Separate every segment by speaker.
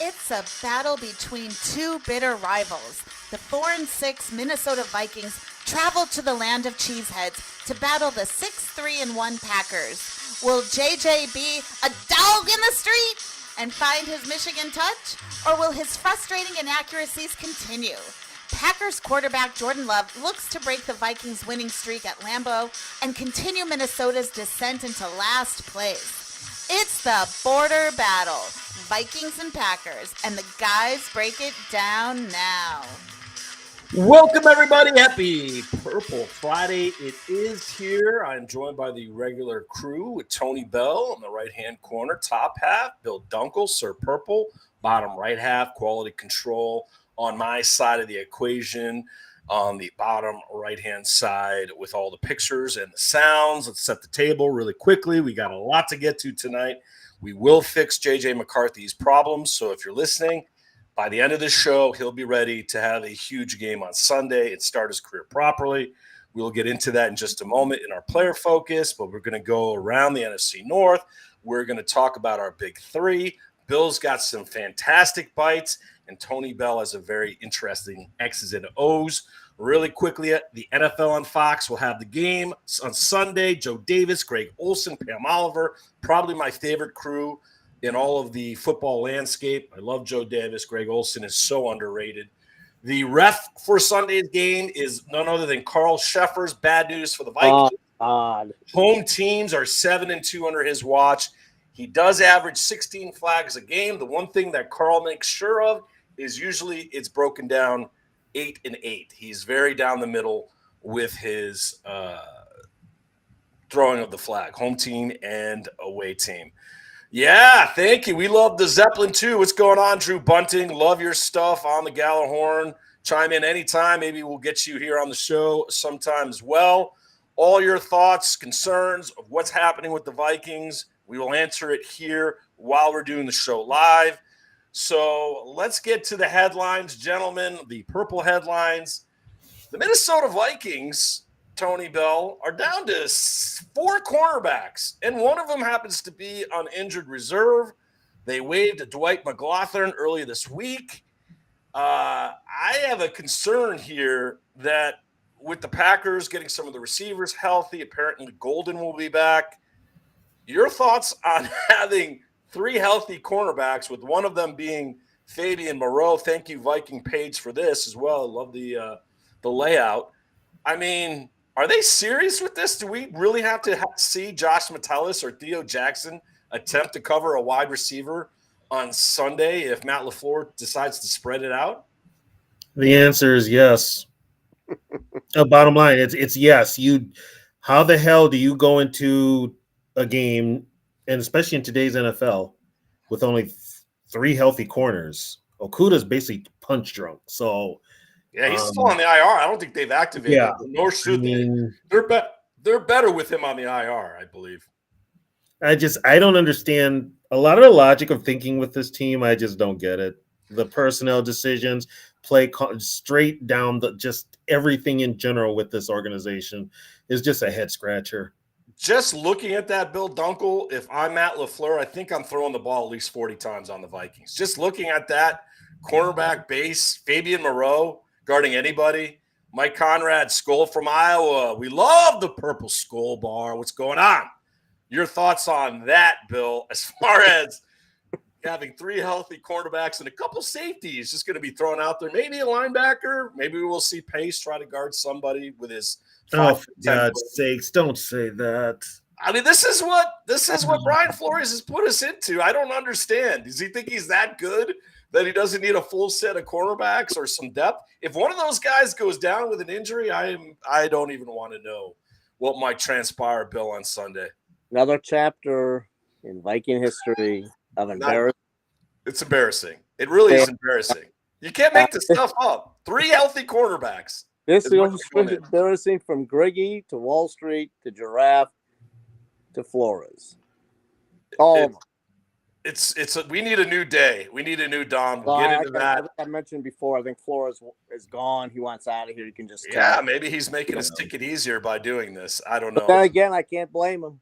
Speaker 1: It's a battle between two bitter rivals. The 4-6 Minnesota Vikings travel to the land of cheeseheads to battle the 6-3-1 Packers. Will JJ be a dog in the street and find his Michigan touch, or will his frustrating inaccuracies continue? Packers quarterback Jordan Love looks to break the Vikings' winning streak at Lambeau and continue Minnesota's descent into last place. It's the border battle, Vikings and Packers, and the guys break it down now.
Speaker 2: Welcome, everybody. Happy Purple Friday. It is here. I'm joined by the regular crew with Tony Bell on the right-hand corner, top half, Bill Dunkel, Sir Purple, bottom right half, quality control on my side of the equation, on the bottom right-hand side with all the pictures and the sounds. Let's set the table really quickly. We got a lot to get to tonight. We will fix J.J. McCarthy's problems, so if you're listening, by the end of this show, he'll be ready to have a huge game on Sunday and start his career properly. We'll get into that in just a moment in our player focus, but we're going to go around the NFC North. We're going to talk about our big three. Bill's got some fantastic bites, and Tony Bell has a very interesting X's and O's. Really quickly, the NFL on Fox will have the game on Sunday. Joe Davis, Greg Olsen, Pam Oliver, probably my favorite crew in all of the football landscape. I love Joe Davis. Greg Olsen is so underrated. The ref for Sunday's game is none other than Carl Sheffer's. Bad news for the Vikings. Home teams are 7-2 under his watch. He does average 16 flags a game. The one thing that Carl makes sure of is usually it's broken down 8-8. He's very down the middle with his throwing of the flag, home team and away team. Yeah, thank you. We love the Zeppelin too. What's going on, Drew Bunting? Love your stuff on the Gallahorn. Chime in anytime. Maybe we'll get you here on the show sometime as well. All your thoughts, concerns of what's happening with the Vikings, we will answer it here while we're doing the show live. So let's get to the headlines, gentlemen, the purple headlines. The Minnesota Vikings, Tony Bell, are down to 4 cornerbacks, and one of them happens to be on injured reserve. They waived Dwight McLaughlin earlier this week. I have a concern here that with the Packers getting some of the receivers healthy, apparently Golden will be back. Your thoughts on having 3 healthy cornerbacks, with one of them being Fabian Moreau? Thank you, Viking page, for this as well. I love the layout. I mean, are they serious with this? Do we really have to see Josh Metellus or Theo Jackson attempt to cover a wide receiver on Sunday if Matt LaFleur decides to spread it out?
Speaker 3: The answer is yes. Bottom line, it's yes. How the hell do you go into a game, and especially in today's NFL, with only 3 healthy corners? Okuda's basically punch drunk. So
Speaker 2: yeah, he's still on the IR. I don't think they've activated him, nor should they. They're better with him on the IR, I believe.
Speaker 3: I don't understand a lot of the logic of thinking with this team. I just don't get it. The personnel decisions, play straight down just everything in general with this organization is just a head scratcher.
Speaker 2: Just looking at that, Bill Dunkel, if I'm Matt LaFleur, I think I'm throwing the ball at least 40 times on the Vikings. Just looking at that cornerback base, Fabian Moreau guarding anybody, Mike Conrad, Skull from Iowa. We love the purple Skull bar. What's going on? Your thoughts on that, Bill, as far as having 3 healthy cornerbacks and a couple safeties just going to be thrown out there. Maybe a linebacker. Maybe we'll see Pace try to guard somebody with his –
Speaker 3: oh, for God's sakes, don't say that.
Speaker 2: I mean, this is what Brian Flores has put us into. I don't understand. Does he think he's that good that he doesn't need a full set of cornerbacks or some depth? If one of those guys goes down with an injury, I don't even want to know what might transpire, Bill, on Sunday.
Speaker 4: Another chapter in Viking history of embarrassment.
Speaker 2: It's embarrassing. It really is embarrassing. You can't make this stuff up. 3 healthy cornerbacks.
Speaker 4: This is embarrassing from Greggy to Wall Street to Giraffe to Flores.
Speaker 2: We need a new day. We need a new Dom. We'll get into that.
Speaker 4: I mentioned before, I think Flores is gone. He wants out of here. You can just
Speaker 2: tell. Maybe he's making his ticket easier by doing this. I don't know.
Speaker 4: But then again, I can't blame him.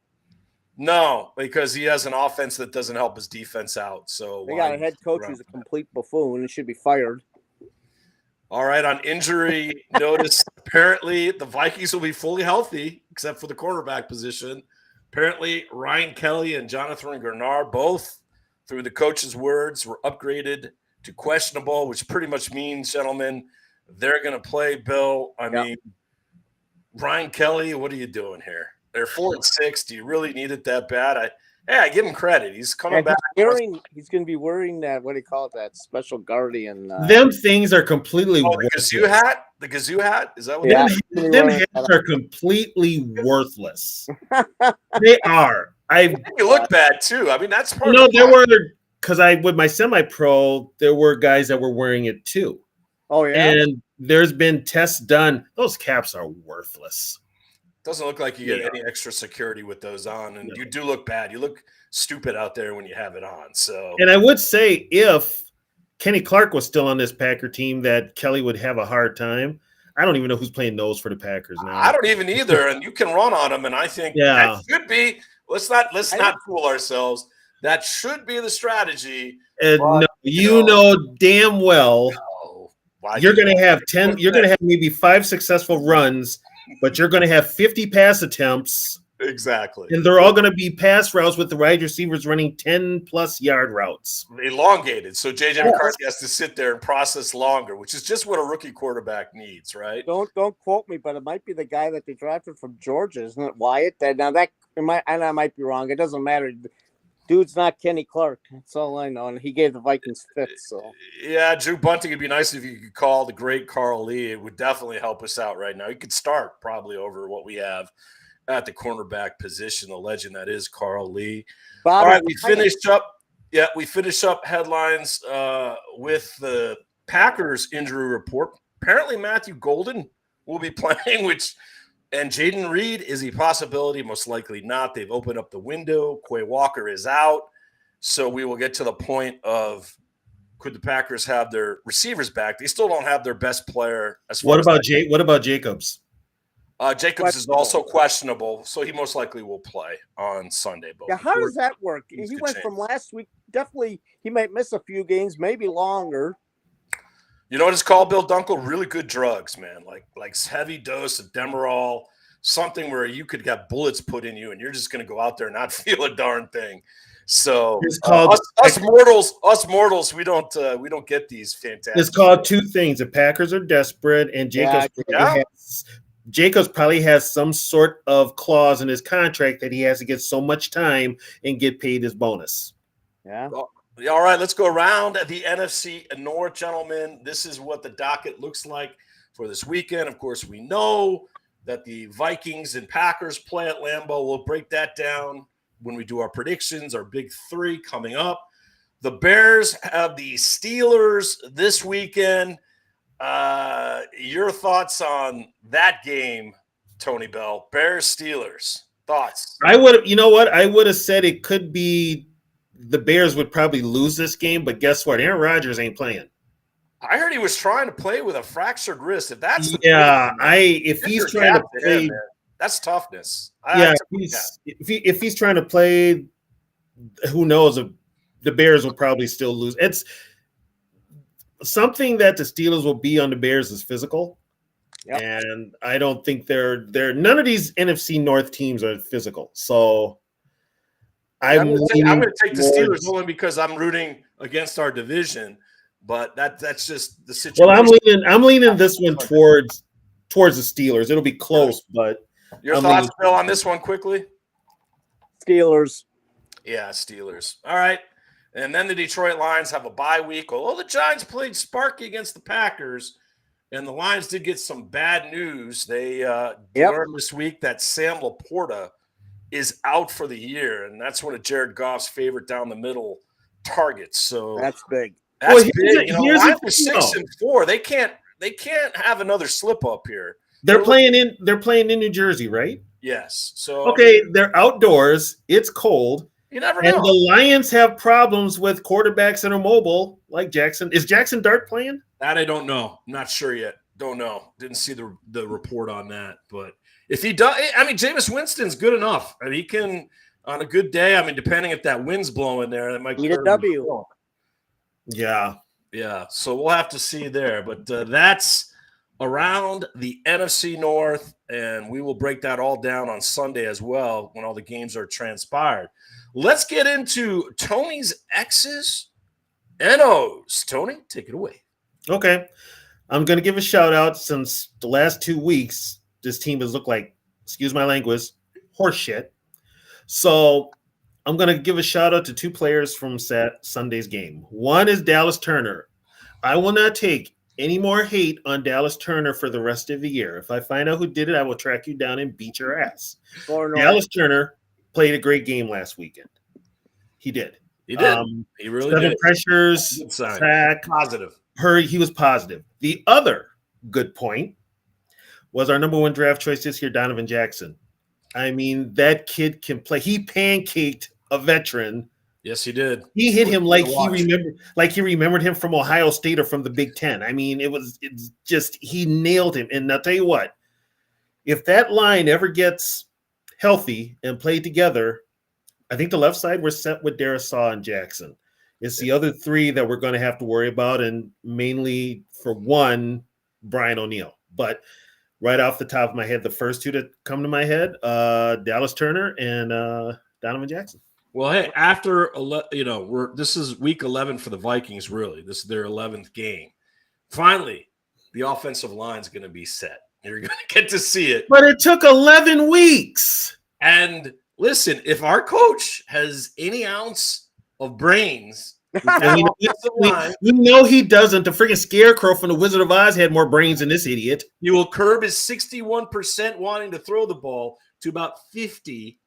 Speaker 2: No, because he has an offense that doesn't help his defense out. So
Speaker 4: They got a head coach who's a complete buffoon and should be fired.
Speaker 2: All right, on injury notice, apparently the Vikings will be fully healthy, except for the quarterback position. Apparently, Ryan Kelly and Jonathan Grenard, both, through the coach's words, were upgraded to questionable, which pretty much means, gentlemen, they're going to play. Bill, I mean, Ryan Kelly, what are you doing here? They're 4-6. Do you really need it that bad? I give him credit. He's coming back.
Speaker 4: He's going to be wearing that, what do you call it, that special guardian.
Speaker 3: Them things are completely
Speaker 2: worthless. The kazoo hat? Is that what
Speaker 3: them hats are completely worthless. They are.
Speaker 2: You look bad, too. I mean, that's part
Speaker 3: of there were, because with my semi-pro, there were guys that were wearing it, too.
Speaker 4: Oh, yeah?
Speaker 3: And there's been tests done. Those caps are worthless.
Speaker 2: Doesn't look like you get any extra security with those on, and you do look bad. You look stupid out there when you have it on. So,
Speaker 3: and I would say if Kenny Clark was still on this Packer team, that Kelly would have a hard time. I don't even know who's playing nose for the Packers now.
Speaker 2: I don't even either, and you can run on them, and I think that should be. Let's not fool ourselves. That should be the strategy.
Speaker 3: No, you know damn well you're going to have 10. You're going to have maybe 5 successful runs. But you're going to have 50 pass attempts.
Speaker 2: Exactly.
Speaker 3: And they're all going to be pass routes with the wide receivers running 10-plus yard routes.
Speaker 2: Elongated. So J.J. McCarthy has to sit there and process longer, which is just what a rookie quarterback needs, right?
Speaker 4: Don't quote me, but it might be the guy that they drafted from Georgia, isn't it, Wyatt? And I might be wrong. It doesn't matter. Dude's not Kenny Clark. That's all I know. And he gave the Vikings 5th. So
Speaker 2: yeah, Drew Bunting, it'd be nice if you could call the great Carl Lee. It would definitely help us out right now. He could start probably over what we have at the cornerback position, the legend that is Carl Lee. All right, we finish up headlines with the Packers injury report. Apparently Matthew Golden will be playing, and Jaden Reed is a possibility, most likely not. They've opened up the window. Quay Walker is out. So we will get to the point of, could the Packers have their receivers back? They still don't have their best player.
Speaker 3: What about Jacobs?
Speaker 2: Jacobs is also questionable, so he most likely will play on Sunday.
Speaker 4: Yeah, how does that work? He went from last week. Definitely, he might miss a few games, maybe longer.
Speaker 2: You know what it's called, Bill Dunkel? Really good drugs, man. Like heavy dose of Demerol, something where you could get bullets put in you, and you're just going to go out there and not feel a darn thing. So
Speaker 3: it's called
Speaker 2: us mortals, we don't get these fantastic.
Speaker 3: It's called two things. The Packers are desperate, and Jacobs probably has some sort of clause in his contract that he has to get so much time and get paid his bonus.
Speaker 4: Yeah.
Speaker 2: All right, let's go around the NFC North, gentlemen. This is what the docket looks like for this weekend. Of course, we know that the Vikings and Packers play at Lambeau. We'll break that down when we do our predictions, our big 3 coming up. The Bears have the Steelers this weekend. Your thoughts on that game, Tony Bell? Bears-Steelers. Thoughts?
Speaker 3: I would have said it could be the Bears would probably lose this game, but guess what? Aaron Rodgers ain't playing.
Speaker 2: I heard he was trying to play with a fractured wrist. If that's
Speaker 3: if he's trying to play,
Speaker 2: that's toughness.
Speaker 3: If he's trying to play, who knows? The Bears will probably still lose. It's something that the Steelers will be on the Bears is physical. Yep. And I don't think they're none of these NFC North teams are physical. So I'm going
Speaker 2: to take the Steelers only because I'm rooting against our division, but that's just the situation.
Speaker 3: Well, I'm leaning this one towards the Steelers. It'll be close, but
Speaker 2: your thoughts, Bill, on this one quickly?
Speaker 4: Steelers.
Speaker 2: Yeah, Steelers. All right. And then the Detroit Lions have a bye week. Although the Giants played sparky against the Packers, and the Lions did get some bad news. They learned this week that Sam Laporta is out for the year, and that's one of Jared Goff's favorite down the middle targets. So
Speaker 4: that's big.
Speaker 2: That's big. Lions are 6-4. They can't have another slip up here.
Speaker 3: They're playing in New Jersey, right?
Speaker 2: Yes. So
Speaker 3: they're outdoors. It's cold.
Speaker 2: You never know.
Speaker 3: And the Lions have problems with quarterbacks that are mobile, like Jackson. Is Jackson Dart playing?
Speaker 2: That I don't know. I'm not sure yet. Don't know. Didn't see the report on that. But if he does, I mean, Jameis Winston's good enough. And he can on a good day. I mean, depending if that wind's blowing there, that might
Speaker 4: Need a
Speaker 2: curb
Speaker 4: W.
Speaker 2: the flow.
Speaker 3: Yeah.
Speaker 2: Yeah, so we'll have to see there. But that's around the NFC North, and we will break that all down on Sunday as well when all the games are transpired. Let's get into Tony's X's and O's. Tony, take it away.
Speaker 3: Okay. I'm going to give a shout out since the last 2 weeks, this team has looked like, excuse my language, horse shit. So I'm going to give a shout out to 2 players from Sunday's game. One is Dallas Turner. I will not take any more hate on Dallas Turner for the rest of the year. If I find out who did it, I will track you down and beat your ass. Dallas Turner played a great game last weekend. He did.
Speaker 2: He did. He really
Speaker 3: 7
Speaker 2: did.
Speaker 3: pressures, sack.
Speaker 2: Positive.
Speaker 3: He was positive. The other good point was our number 1 draft choice this year, Donovan Jackson. I mean, that kid can play. He pancaked a veteran.
Speaker 2: Yes, he did.
Speaker 3: He hit him like he remembered him from Ohio State or from the Big Ten. I mean, it's just he nailed him. And I'll tell you what, if that line ever gets healthy and played together, I think the left side we're set with Darisaw and Jackson. It's the other 3 that we're going to have to worry about, and mainly for one, Brian O'Neill. But right off the top of my head, the first 2 that come to my head, Dallas Turner and Donovan Jackson.
Speaker 2: Well, hey, after this is week 11 for the Vikings. Really, this is their 11th game. Finally, the offensive line is going to be set. You're going to get to see it.
Speaker 3: But it took 11 weeks.
Speaker 2: And listen, if our coach has any ounce of brains,
Speaker 3: we know he doesn't. The freaking scarecrow from the Wizard of Oz had more brains than this idiot.
Speaker 2: He will curb his 61% wanting to throw the ball to about 50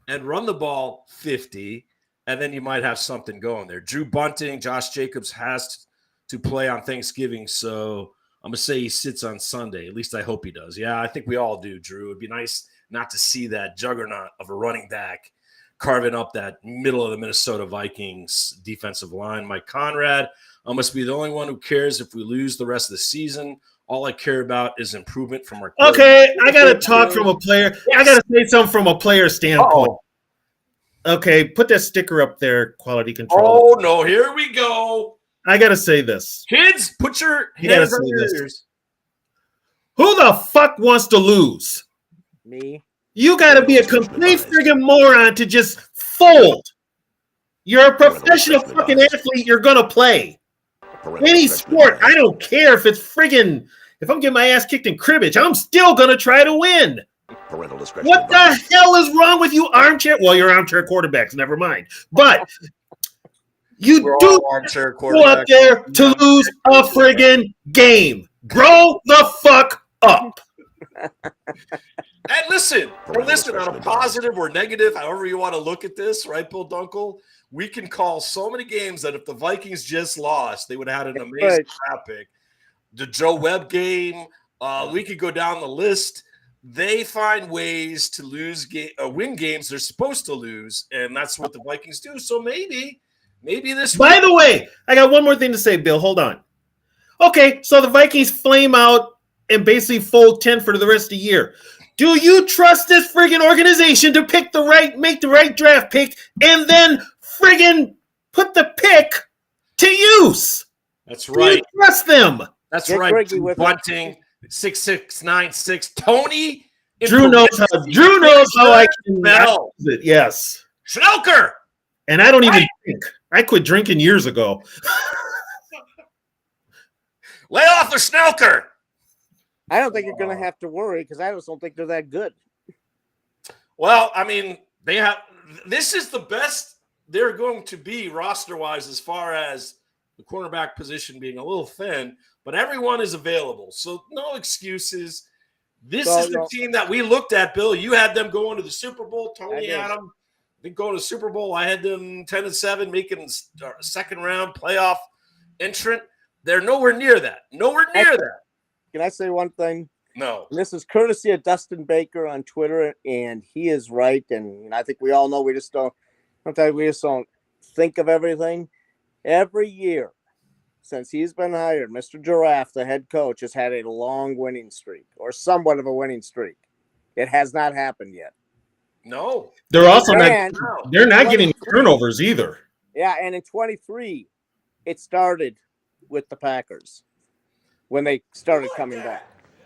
Speaker 2: and run the ball 50, and then you might have something going there. Drew Bunting, Josh Jacobs has to play on Thanksgiving, so I'm going to say he sits on Sunday. At least I hope he does. Yeah, I think we all do, Drew. It'd be nice not to see that juggernaut of a running back carving up that middle of the Minnesota Vikings defensive line. Mike Conrad, I must be the only one who cares if we lose the rest of the season. All I care about is improvement from our –
Speaker 3: Okay, I got to talk from a player. Yes. I got to say something from a player standpoint. Okay, put that sticker up there, quality control.
Speaker 2: Oh, no, here we go.
Speaker 3: I got to say this.
Speaker 2: Kids, put your hands on your ears.
Speaker 3: Who the fuck wants to lose?
Speaker 4: Me.
Speaker 3: You got to be a complete friggin' moron to just fold. You're a professional fucking athlete. You're going to play. Any sport. I don't care if it's friggin' if I'm getting my ass kicked in cribbage. I'm still going to try to win. What the hell is wrong with you armchair? Well, you're armchair quarterbacks. Never mind. But you do go out there to lose a friggin' game. Grow the fuck up.
Speaker 2: And listen, on a positive or negative, however you want to look at this, right, Bill Dunkel? We can call so many games that if the Vikings just lost, they would have had an amazing draft pick. The Joe Webb game, we could go down the list. They find ways to win games they're supposed to lose, and that's what the Vikings do. So maybe this.
Speaker 3: By the way, I got one more thing to say, Bill. Hold on. Okay, so the Vikings flame out and basically fold 10 for the rest of the year. Do you trust this friggin' organization to make the right draft pick and then friggin' put the pick to use?
Speaker 2: That's right.
Speaker 3: Do you trust them?
Speaker 2: That's right. Bunting, 6'6", 9'6". Tony.
Speaker 3: Drew knows how I can use it. Yes.
Speaker 2: Schnelker.
Speaker 3: And I don't even drink. I quit drinking years ago.
Speaker 2: Lay off the Schnelker.
Speaker 4: I don't think you're going to have to worry because I just don't think they're that good.
Speaker 2: Well, I mean, this is the best they're going to be roster-wise as far as the cornerback position being a little thin, but everyone is available. So no excuses. This is the team that we looked at, Bill. You had them going to the Super Bowl. Tony had them. I think going to the Super Bowl. I had them 10-7, making a second-round playoff entrant. They're nowhere near that. Nowhere near that.
Speaker 4: Can I say one thing?
Speaker 2: No.
Speaker 4: And this is courtesy of Dustin Baker on Twitter, and he is right. And I think we all know sometimes we just don't think of everything. Every year since he's been hired, Mr. Giraffe, the head coach, has had a long winning streak or somewhat of a winning streak. It has not happened yet.
Speaker 2: No.
Speaker 3: They're also
Speaker 4: And
Speaker 3: not. They're not getting turnovers either.
Speaker 4: Yeah, and in 23, it started with the Packers when they started coming back.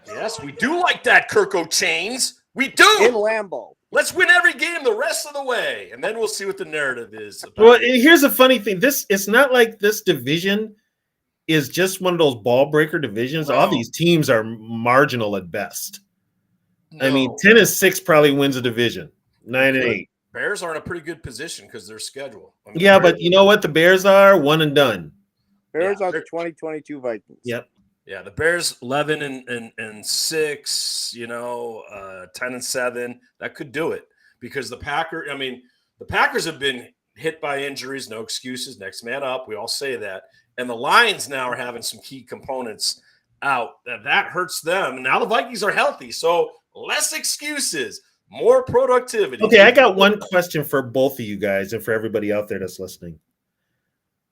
Speaker 2: Yes, we do like that, Kirko Chains. We do.
Speaker 4: In Lambeau.
Speaker 2: Let's win every game the rest of the way, and then we'll see what the narrative is about.
Speaker 3: Well, here's a funny thing. It's not like this division is just one of those ball breaker divisions.
Speaker 2: No.
Speaker 3: All these teams are marginal at best.
Speaker 2: No.
Speaker 3: I mean, 10-6 probably wins a division. 9-8.
Speaker 2: Bears are in a pretty good position because their schedule. I mean,
Speaker 3: Yeah, but you know what? The Bears are one and done.
Speaker 4: Bears are the 2022 Vikings.
Speaker 3: Yep.
Speaker 2: Yeah, the Bears 11-6, 10-7. That could do it because the Packers have been hit by injuries, no excuses, next man up. We all say that. And the Lions now are having some key components out. That hurts them. And now the Vikings are healthy, so less excuses, more productivity.
Speaker 3: Okay, I got one question for both of you guys and for everybody out there that's listening.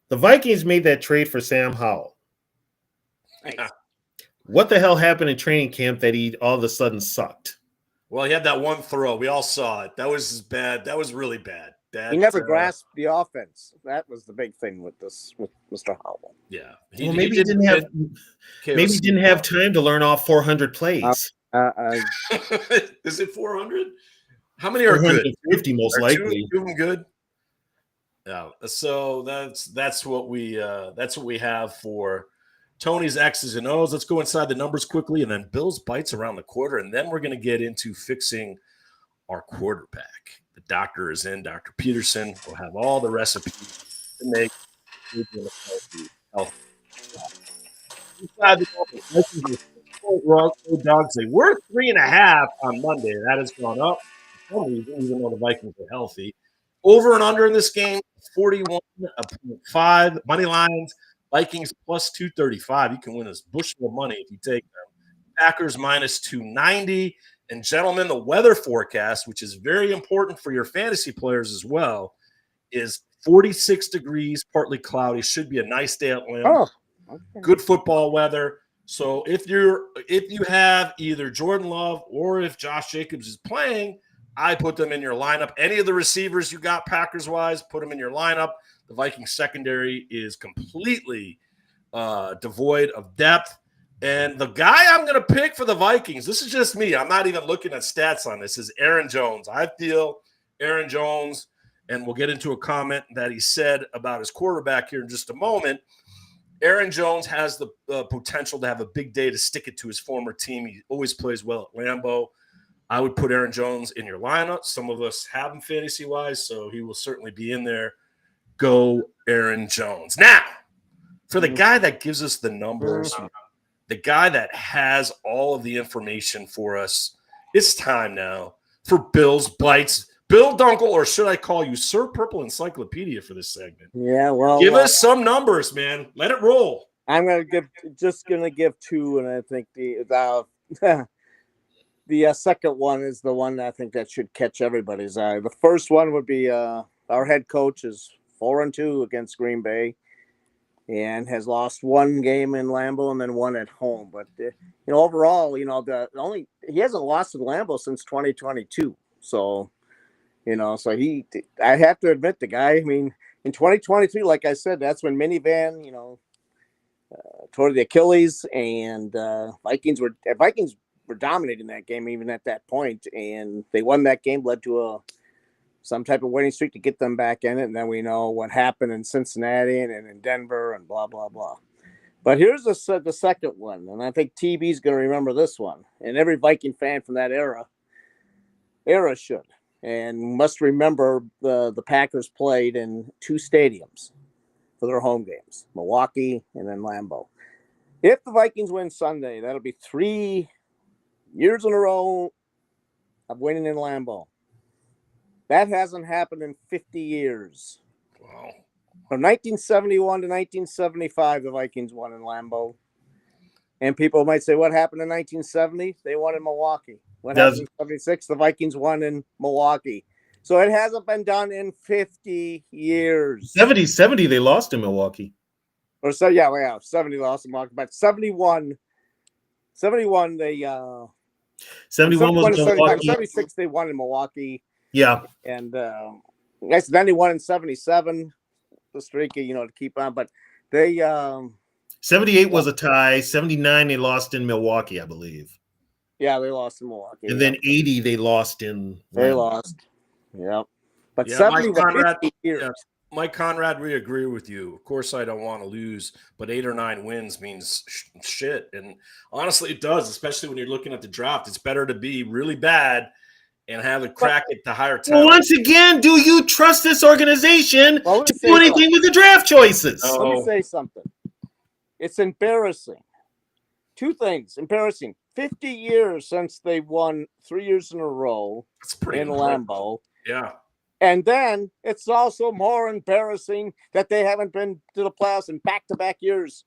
Speaker 3: The Vikings made that trade for Sam Howell.
Speaker 2: Yeah.
Speaker 3: What the hell happened in training camp that he all of a sudden sucked?
Speaker 2: Well, he had that one throw. We all saw it. That was bad. That was really bad.
Speaker 4: He never grasped the offense. That was the big thing with Mr. Howell.
Speaker 2: Yeah.
Speaker 3: Maybe he didn't have time to learn all 400 plays.
Speaker 2: Is it 400? How many are good?
Speaker 3: 50 most likely.
Speaker 2: Two of them good. Yeah. So that's what we have for Tony's X's and O's. Let's go inside the numbers quickly, and then Bill's bites around the quarter, and then we're going to get into fixing our quarterback. The doctor is in. Dr. Peterson will have all the recipes to make healthy. Inside the dogs, they were 3.5 on Monday. That has gone up for some reason, even though the Vikings are healthy. Over and under in this game, 41.5. Money lines, Vikings plus 235. You can win a bushel of money if you take them. Packers minus 290. And gentlemen, the weather forecast, which is very important for your fantasy players as well, is 46 degrees, partly cloudy. Should be a nice day at Lambeau.
Speaker 4: Oh, okay.
Speaker 2: Good football weather. So if you have either Jordan Love or if Josh Jacobs is playing, I put them in your lineup. Any of the receivers you got Packers-wise, put them in your lineup. The Vikings secondary is completely devoid of depth. And the guy I'm going to pick for the Vikings, this is just me. I'm not even looking at stats on this, is Aaron Jones. I feel Aaron Jones, and we'll get into a comment that he said about his quarterback here in just a moment. Aaron Jones has the potential to have a big day to stick it to his former team. He always plays well at Lambeau. I would put Aaron Jones in your lineup. Some of us have him fantasy-wise, so he will certainly be in there. Go Aaron Jones. Now, for the guy that gives us the numbers, the guy that has all of the information for us, it's time now for Bill's Bites. Bill Dunkel, or should I call you Sir Purple Encyclopedia for this segment?
Speaker 4: Yeah, well.
Speaker 2: Give us some numbers, man. Let it roll.
Speaker 4: I'm gonna give two, and I think the second one is the one I think that should catch everybody's eye. The first one would be our head coach is 4-2 against Green Bay, and has lost one game in Lambeau and then one at home. But overall, he hasn't lost in Lambeau since 2022. So, I have to admit, the guy. I mean, in 2023, like I said, that's when Minivan, tore the Achilles, and Vikings were dominating that game even at that point, and they won that game, led to some type of winning streak to get them back in it. And then we know what happened in Cincinnati and in Denver and blah, blah, blah. But here's the second one. And I think TB's going to remember this one. And every Viking fan from that era should. And must remember the Packers played in two stadiums for their home games, Milwaukee and then Lambeau. If the Vikings win Sunday, that'll be 3 years in a row of winning in Lambeau. That hasn't happened in 50 years.
Speaker 2: Wow.
Speaker 4: From 1971 to 1975, the Vikings won in Lambeau. And people might say, what happened in 1970? They won in Milwaukee. What happened in 76? The Vikings won in Milwaukee. So it hasn't been done in 50 years.
Speaker 3: 70, they lost in Milwaukee.
Speaker 4: 70 lost in Milwaukee. But 71, they
Speaker 3: 71 was Milwaukee.
Speaker 4: 76 they won in Milwaukee.
Speaker 3: Yeah.
Speaker 4: And I said then they won in 77, the streak, to keep on. But they
Speaker 3: 78 was a tie. 79 they lost in Milwaukee, I believe.
Speaker 4: yeah, they lost in Milwaukee.
Speaker 3: And then 80 they lost in
Speaker 4: They
Speaker 3: Lambeau.
Speaker 4: lost. Yep. But
Speaker 2: Yeah,
Speaker 4: 70
Speaker 2: Mike Conrad,
Speaker 4: 50 years.
Speaker 2: yeah, Mike Conrad, we agree with you. Of course, I don't want to lose, but 8 or 9 wins means shit. And honestly, it does, especially when you're looking at the draft. It's better to be really bad and have a crack at the higher talent.
Speaker 3: Well, once again, do you trust this organization to do anything with the draft choices?
Speaker 2: No.
Speaker 4: Let me say something. It's embarrassing. 2 things. Embarrassing. 50 years since they won 3 years in a row
Speaker 2: That's pretty
Speaker 4: in
Speaker 2: impressive.
Speaker 4: Lambeau.
Speaker 2: Yeah.
Speaker 4: And then it's also more embarrassing that they haven't been to the playoffs in back-to-back years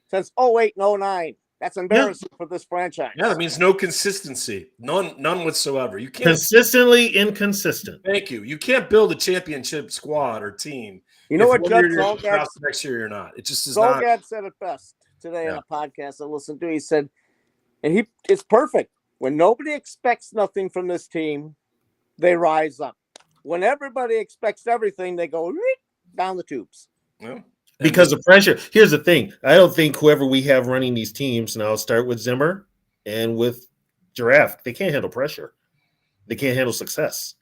Speaker 4: since 08 and 09. That's embarrassing for this franchise.
Speaker 2: Yeah, that means no consistency. None whatsoever. You can't
Speaker 3: Consistently inconsistent.
Speaker 2: Thank you. You can't build a championship squad or team.
Speaker 4: You know
Speaker 2: if
Speaker 4: what
Speaker 2: one
Speaker 4: Judd
Speaker 2: year you're in the
Speaker 4: Zolgad
Speaker 2: playoffs, next year you're not. It just is not.
Speaker 4: Zolgad said it best today in
Speaker 2: Yeah.
Speaker 4: a podcast I listened to. He said, and it's perfect. When nobody expects nothing from this team, they rise up. When everybody expects everything, they go down the tubes.
Speaker 2: Yeah.
Speaker 3: Because of pressure. Here's the thing. I don't think whoever we have running these teams, and I'll start with Zimmer and with Giraffe, they can't handle pressure. They can't handle success.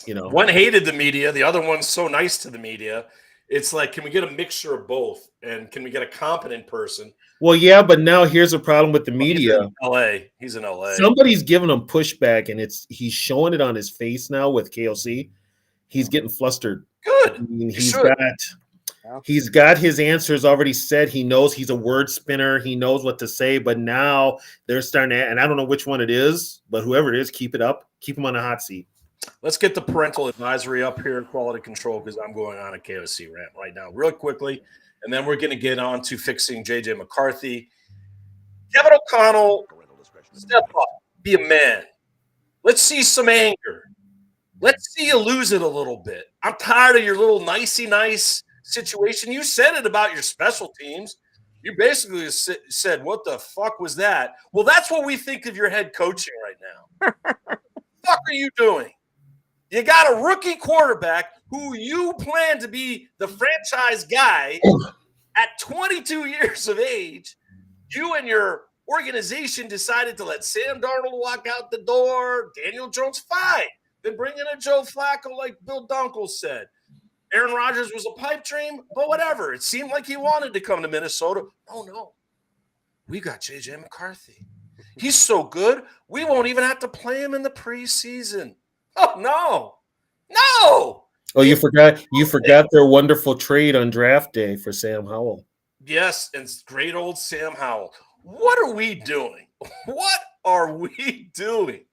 Speaker 2: One hated the media. The other one's so nice to the media. It's like, can we get a mixture of both? And can we get a competent person?
Speaker 3: Well, yeah, but now here's a problem with the media.
Speaker 2: He's in LA.
Speaker 3: Somebody's giving him pushback, and he's showing it on his face now with KOC. He's getting flustered.
Speaker 2: Good.
Speaker 3: I mean,
Speaker 2: He's
Speaker 3: he's got his answers already set. He knows he's a word spinner. He knows what to say, but now they're starting to, and I don't know which one it is, but whoever it is, keep it up. Keep him on the hot seat.
Speaker 2: Let's get the parental advisory up here, quality control, because I'm going on a KOC rant right now, real quickly. And then we're going to get on to fixing J.J. McCarthy. Kevin O'Connell, step up, be a man. Let's see some anger. Let's see you lose it a little bit. I'm tired of your little nicey nice situation. You said it about your special teams. You basically said, what the fuck was that? Well, that's what we think of your head coaching right now. What the fuck are you doing? You got a rookie quarterback who you plan to be the franchise guy at 22 years of age. You and your organization decided to let Sam Darnold walk out the door. Daniel Jones, fine. Then bring in a Joe Flacco like Bill Dunkel said. Aaron Rodgers was a pipe dream, but whatever. It seemed like he wanted to come to Minnesota. Oh, no. We got J.J. McCarthy. He's so good, we won't even have to play him in the preseason. Oh, no. No.
Speaker 3: Oh, you forgot their wonderful trade on draft day for Sam Howell.
Speaker 2: Yes, and great old Sam Howell. What are we doing? What are we doing?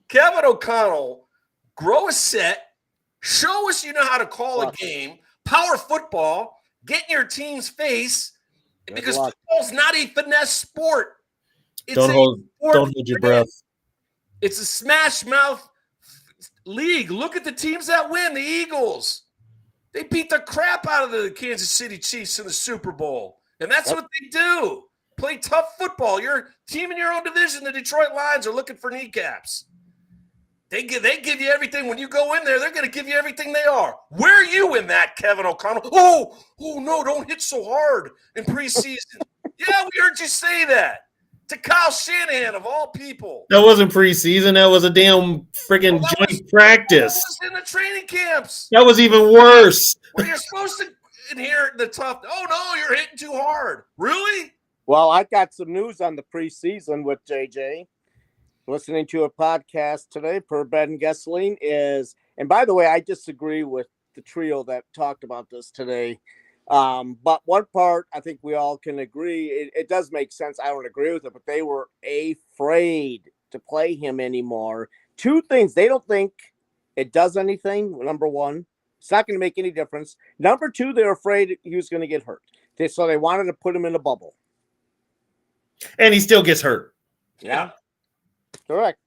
Speaker 2: Kevin O'Connell, grow a set. Show us you know how to call a game. Power football. Get in your team's face. Because football's not a finesse sport.
Speaker 3: Don't hold your breath.
Speaker 2: It's a smash mouth league. Look at the teams that win. The Eagles. They beat the crap out of the Kansas City Chiefs in the Super Bowl. And that's what they do. Play tough football. Your team in your own division, the Detroit Lions, are looking for kneecaps. They give you everything. When you go in there, they're going to give you everything they are. Where are you in that, Kevin O'Connell? Oh, no, don't hit so hard in preseason. Yeah, we heard you say that to Kyle Shanahan, of all people.
Speaker 3: That wasn't preseason. That was a damn freaking joint practice.
Speaker 2: That was in the training camps.
Speaker 3: That was even worse.
Speaker 2: Where you're supposed to inherit the tough. Oh, no, you're hitting too hard. Really?
Speaker 4: Well, I got some news on the preseason with JJ. Listening to a podcast today per Bed and Gasoline and by the way, I disagree with the trio that talked about this today. But one part I think we all can agree, it does make sense. I don't agree with it, but they were afraid to play him anymore. 2 things. They don't think it does anything. Number 1, it's not going to make any difference. Number 2, they're afraid he was going to get hurt. So they wanted to put him in a bubble.
Speaker 3: And he still gets hurt.
Speaker 4: Yeah. Correct.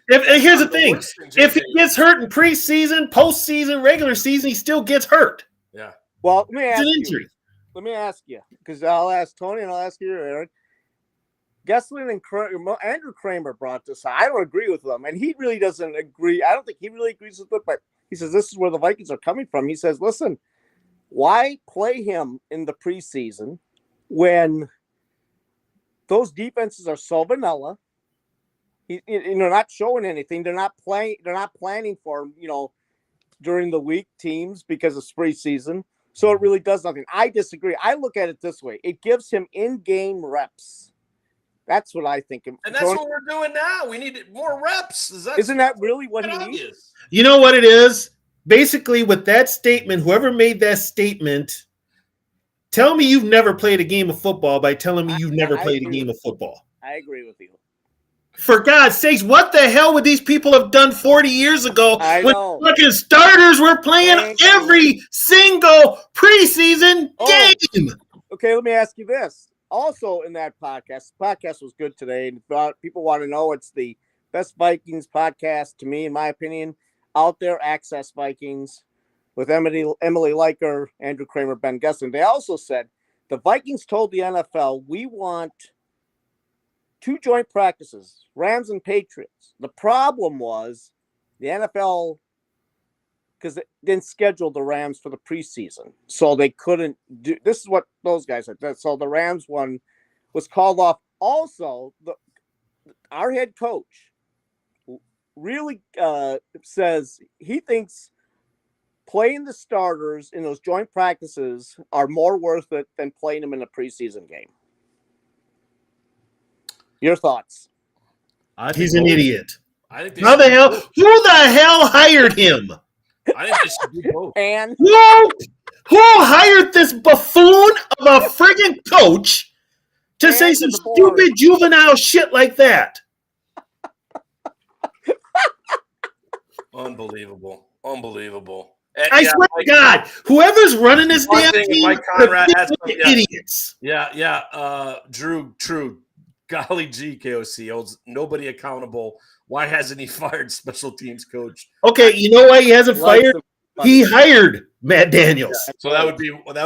Speaker 3: Here's the thing. If he gets hurt in preseason, postseason, regular season, he still gets hurt.
Speaker 2: Yeah.
Speaker 4: Well, let me ask you, because I'll ask Tony and I'll ask you, Aaron. Gessling and Andrew Kramer brought this up. I don't agree with them, and he really doesn't agree. I don't think he really agrees with it, but he says this is where the Vikings are coming from. He says, listen, why play him in the preseason when those defenses are so vanilla? They're not showing anything. They're not playing. They're not planning for during the week teams because it's preseason. So it really does nothing. I disagree. I look at it this way: it gives him in-game reps. That's what I think.
Speaker 2: And that's what we're doing now. We need more reps.
Speaker 4: Isn't that really what he needs?
Speaker 3: You know what it is? Basically, with that statement, whoever made that statement, tell me you've never played a game of football by telling me you've never played a game of football.
Speaker 4: I agree with you.
Speaker 3: For God's sakes, what the hell would these people have done 40 years ago when fucking starters were playing every single preseason game?
Speaker 4: Okay, let me ask you this. Also in that podcast, the podcast was good today, and people want to know it's the best Vikings podcast, to me, in my opinion, out there, Access Vikings, with Emily Leiker, Andrew Kramer, Ben Gessling. They also said the Vikings told the NFL, we want 2 joint practices, Rams and Patriots. The problem was the NFL, because it didn't schedule the Rams for the preseason, so they couldn't do. This is what those guys said. So the Rams one was called off. Also, our head coach really says he thinks playing the starters in those joint practices are more worth it than playing them in a preseason game. Your thoughts?
Speaker 3: He's an idiot.
Speaker 2: I think
Speaker 3: who the hell hired him?
Speaker 2: I think they should do both.
Speaker 4: And
Speaker 3: who hired this buffoon of a friggin' coach to say some stupid juvenile shit like that?
Speaker 2: Unbelievable.
Speaker 3: I swear to God, whoever's running this damn team,
Speaker 2: Mike Conrad has
Speaker 3: idiots.
Speaker 2: Yeah. Drew, true. Golly gee, KOC holds nobody accountable. Why hasn't he fired special teams coach?
Speaker 3: Okay, you know why he hasn't fired? He hired Matt Daniels.
Speaker 2: So that would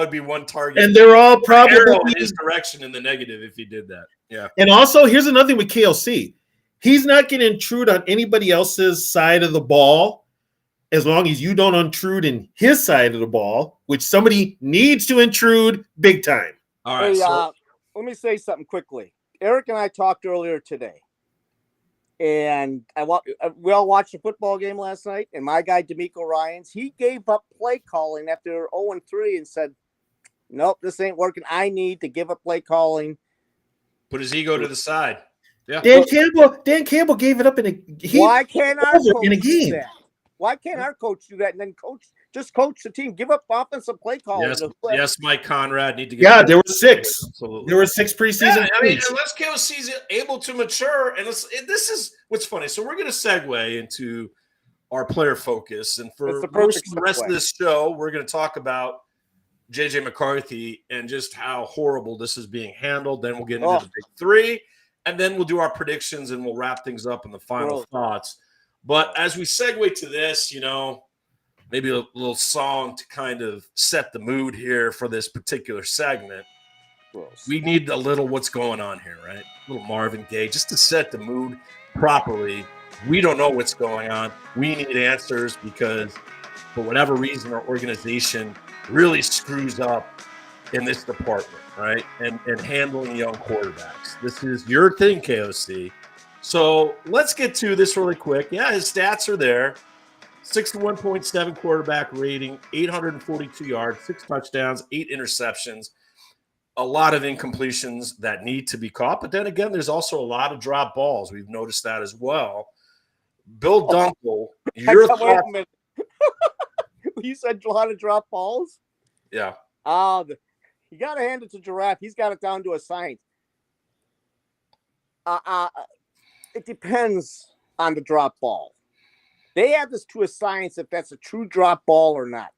Speaker 2: be one target.
Speaker 3: And they're all probably
Speaker 2: in his direction in the negative if he did that. Yeah.
Speaker 3: And also, here's another thing with KLC. He's not going to intrude on anybody else's side of the ball as long as you don't intrude in his side of the ball, which somebody needs to intrude big time.
Speaker 2: All right.
Speaker 4: Hey, let me say something quickly. Eric and I talked earlier today, and we all watched a football game last night, and my guy, D'Amico Ryans, he gave up play calling after 0-3 and said, nope, this ain't working. I need to give up play calling.
Speaker 2: Put his ego to the side. Yeah.
Speaker 3: Dan Campbell gave it up
Speaker 4: why can't our coach
Speaker 3: in a game?
Speaker 4: do that? Why can't our coach do that and then coach the team? Give up offensive play calling.
Speaker 2: Yes, Mike Conrad need to get.
Speaker 3: Yeah, there were 6.
Speaker 2: Absolutely.
Speaker 3: There were 6 preseason.
Speaker 2: Yeah, I mean, unless KOC's able to mature, and this is what's funny. So we're going to segue into our player focus, and for the rest of this show, we're going to talk about JJ McCarthy and just how horrible this is being handled. Then we'll get into the big 3, and then we'll do our predictions, and we'll wrap things up in the final thoughts. But as we segue to this, maybe a little song to kind of set the mood here for this particular segment. We need a little what's going on here, right? A little Marvin Gaye, just to set the mood properly. We don't know what's going on. We need answers because for whatever reason, our organization really screws up in this department, right? And handling young quarterbacks. This is your thing, KOC. So let's get to this really quick. Yeah, his stats are there. 61.7 quarterback rating, 842 yards, 6 touchdowns, 8 interceptions, a lot of incompletions that need to be caught. But then again, there's also a lot of drop balls. We've noticed that as well. Bill Dunkel, your thoughts?
Speaker 4: You said a lot of drop balls?
Speaker 2: Yeah.
Speaker 4: You got to hand it to Giraffe. He's got it down to a science. It depends on the drop ball. They have this to a science if that's a true drop ball or not.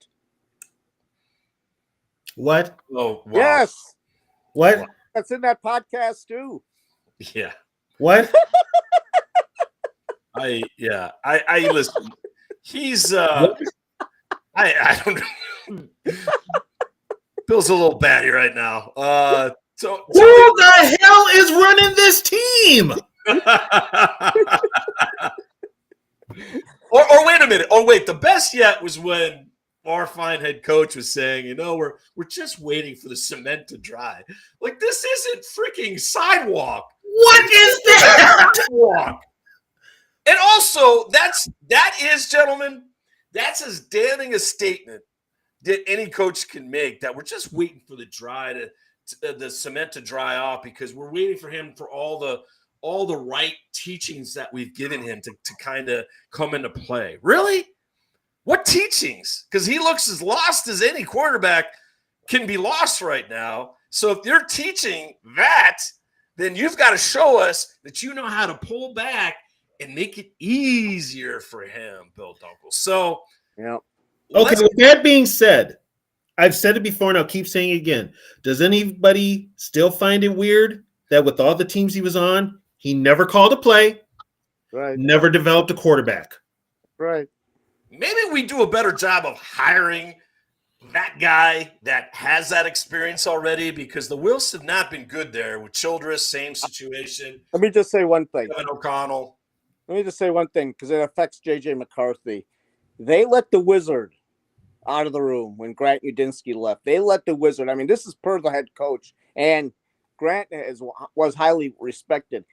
Speaker 3: What?
Speaker 2: Oh, wow.
Speaker 4: Yes.
Speaker 3: What?
Speaker 4: That's in that podcast too.
Speaker 2: Yeah.
Speaker 3: What?
Speaker 2: I listen. He's I don't know. Bill's a little batty right now. So
Speaker 3: Who the hell is running this team?
Speaker 2: or wait a minute. Oh, wait. The best yet was when our fine head coach was saying, we're just waiting for the cement to dry. Like, this isn't freaking sidewalk.
Speaker 3: What is that?
Speaker 2: Sidewalk. And also, that is, gentlemen, that's as damning a statement that any coach can make, that we're just waiting for the cement to dry off because we're waiting for him for all the right teachings that we've given him to kind of come into play. Really? What teachings? Because he looks as lost as any quarterback can be lost right now. So if you're teaching that, then you've got to show us that you know how to pull back and make it easier for him, Bill Dunkel. So,
Speaker 4: yeah.
Speaker 3: Okay, with that being said, I've said it before and I'll keep saying it again. Does anybody still find it weird that with all the teams he was on, he never called a play,
Speaker 4: Right.
Speaker 3: never developed a quarterback?
Speaker 4: Right.
Speaker 2: maybe we do a better job of hiring that guy that has that experience already, because the Wills have not been good there with Childress, same situation.
Speaker 4: Let me just say one thing.
Speaker 2: Kevin O'Connell.
Speaker 4: Let me just say one thing because it affects J.J. McCarthy. They let the wizard out of the room when Grant Udinski left. They let the wizard. I mean, this is per the head coach, and Grant was highly respected.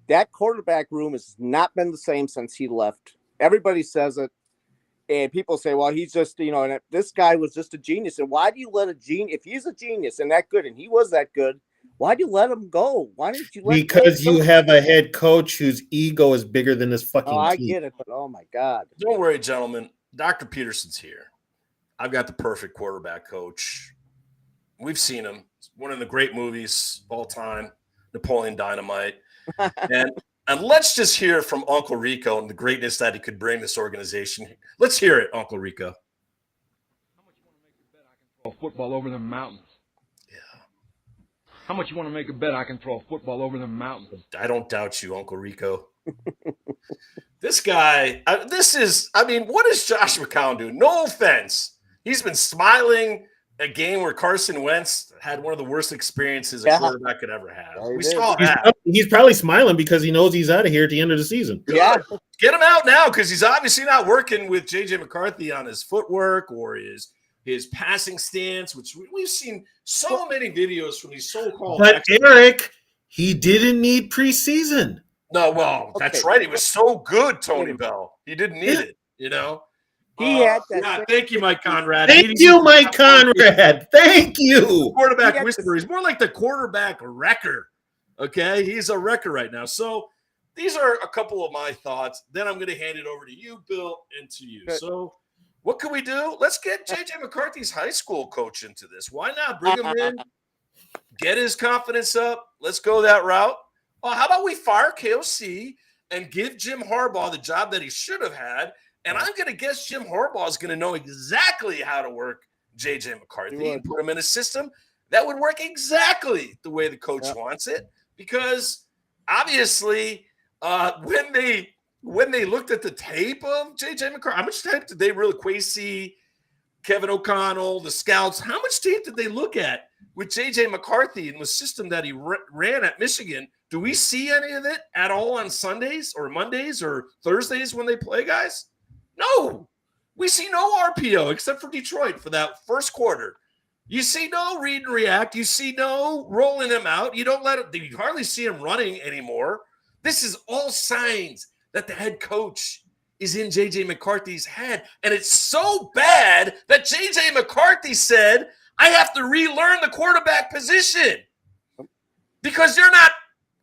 Speaker 4: That quarterback room has not been the same since he left. Everybody says it. And people say, well, he's just, and this guy was just a genius. And why do you let a genius, if he's a genius and that good, and he was that good, why do you let him go? Why didn't you let him go?
Speaker 3: Because you have a head coach whose ego is bigger than his fucking
Speaker 4: I
Speaker 3: team.
Speaker 4: get it, but oh my God.
Speaker 2: Don't worry, gentlemen. Dr. Peterson's here. I've got the perfect quarterback coach. We've seen him. It's one of the great movies of all time, Napoleon Dynamite. And let's just hear from Uncle Rico and the greatness that he could bring this organization. Let's hear it, Uncle Rico.
Speaker 5: How much you want to make a bet I can throw a football over the mountains?
Speaker 2: Yeah.
Speaker 5: How much you want to make a bet I can throw a football over the mountains?
Speaker 2: I don't doubt you, Uncle Rico. This guy, what does Josh McCown do? No offense. He's been smiling a game where Carson Wentz had one of the worst experiences a quarterback could ever have.
Speaker 4: Yeah,
Speaker 2: We saw that.
Speaker 3: He's probably smiling because he knows he's out of here at the end of the season.
Speaker 4: Yeah.
Speaker 2: Get him out now, because he's obviously not working with J.J. McCarthy on his footwork or his passing stance, which we've seen so many videos from these so-called
Speaker 3: But
Speaker 2: experts.
Speaker 3: Eric, he didn't need preseason.
Speaker 2: No, well, that's right. He was so good, Tony Bell. He didn't need it,
Speaker 4: He had that.
Speaker 2: Yeah, thank you, Mike Conrad.
Speaker 3: Thank you, Mike Conrad. Thank you.
Speaker 2: Quarterback whisperer. He's more like the quarterback wrecker. Okay, he's a wrecker right now. So these are a couple of my thoughts. Then I'm going to hand it over to you, Bill, and to you. So what can we do? Let's get J.J. McCarthy's high school coach into this. Why not bring him in, get his confidence up? Let's go that route. How about we fire KOC and give Jim Harbaugh the job that he should have had? And I'm going to guess Jim Harbaugh is going to know exactly how to work J.J. McCarthy and put him in a system that would work exactly the way the coach wants it. Because obviously, when they looked at the tape of J.J. McCarthy, how much tape did they really, Quasey, Kevin O'Connell, the scouts, how much tape did they look at with J.J. McCarthy and the system that he ran at Michigan? Do we see any of it at all on Sundays or Mondays or Thursdays when they play, guys? No. We see no RPO except for Detroit for that first quarter. You see no read and react. You see no rolling him out. You don't let him. You hardly see him running anymore. This is all signs that the head coach is in J.J. McCarthy's head. And it's so bad that J.J. McCarthy said, I have to relearn the quarterback position because you're not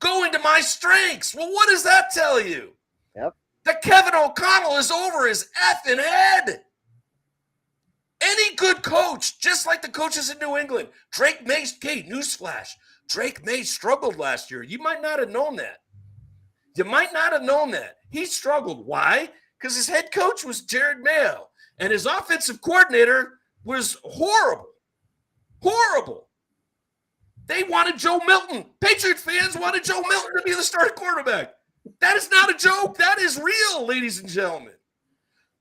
Speaker 2: going to my strengths. Well, what does that tell you?
Speaker 4: Yep.
Speaker 2: That Kevin O'Connell is over his effing head. Any good coach, just like the coaches in New England, Drake May, newsflash, Drake May struggled last year. You might not have known that. He struggled. Why? Because his head coach was Jared Mayo, and his offensive coordinator was horrible. Horrible. They wanted Joe Milton. Patriot fans wanted Joe Milton to be the starting quarterback. That is not a joke. That is real, ladies and gentlemen.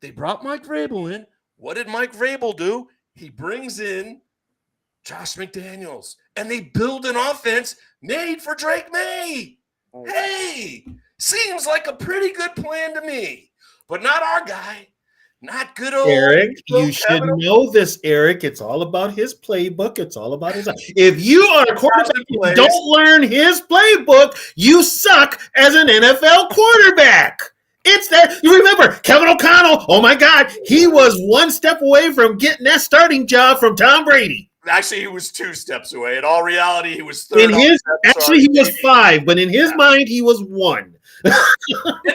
Speaker 2: They brought Mike Vrabel in. What did Mike Vrabel do? He brings in Josh McDaniels, and they build an offense made for Drake May. Hey, seems like a pretty good plan to me, but not our guy. Not good old
Speaker 3: Eric, you
Speaker 2: Kevin
Speaker 3: should know this, Eric. It's all about his playbook. It's all about his. If you are a quarterback and don't learn his playbook, you suck as an NFL quarterback. It's that. You remember Kevin O'Connell? Oh my God, he was one step away from getting that starting job from Tom Brady.
Speaker 2: Actually, he was 2 steps away. In all reality, he was third.
Speaker 3: He was 5, but in his mind, he was 1.
Speaker 2: And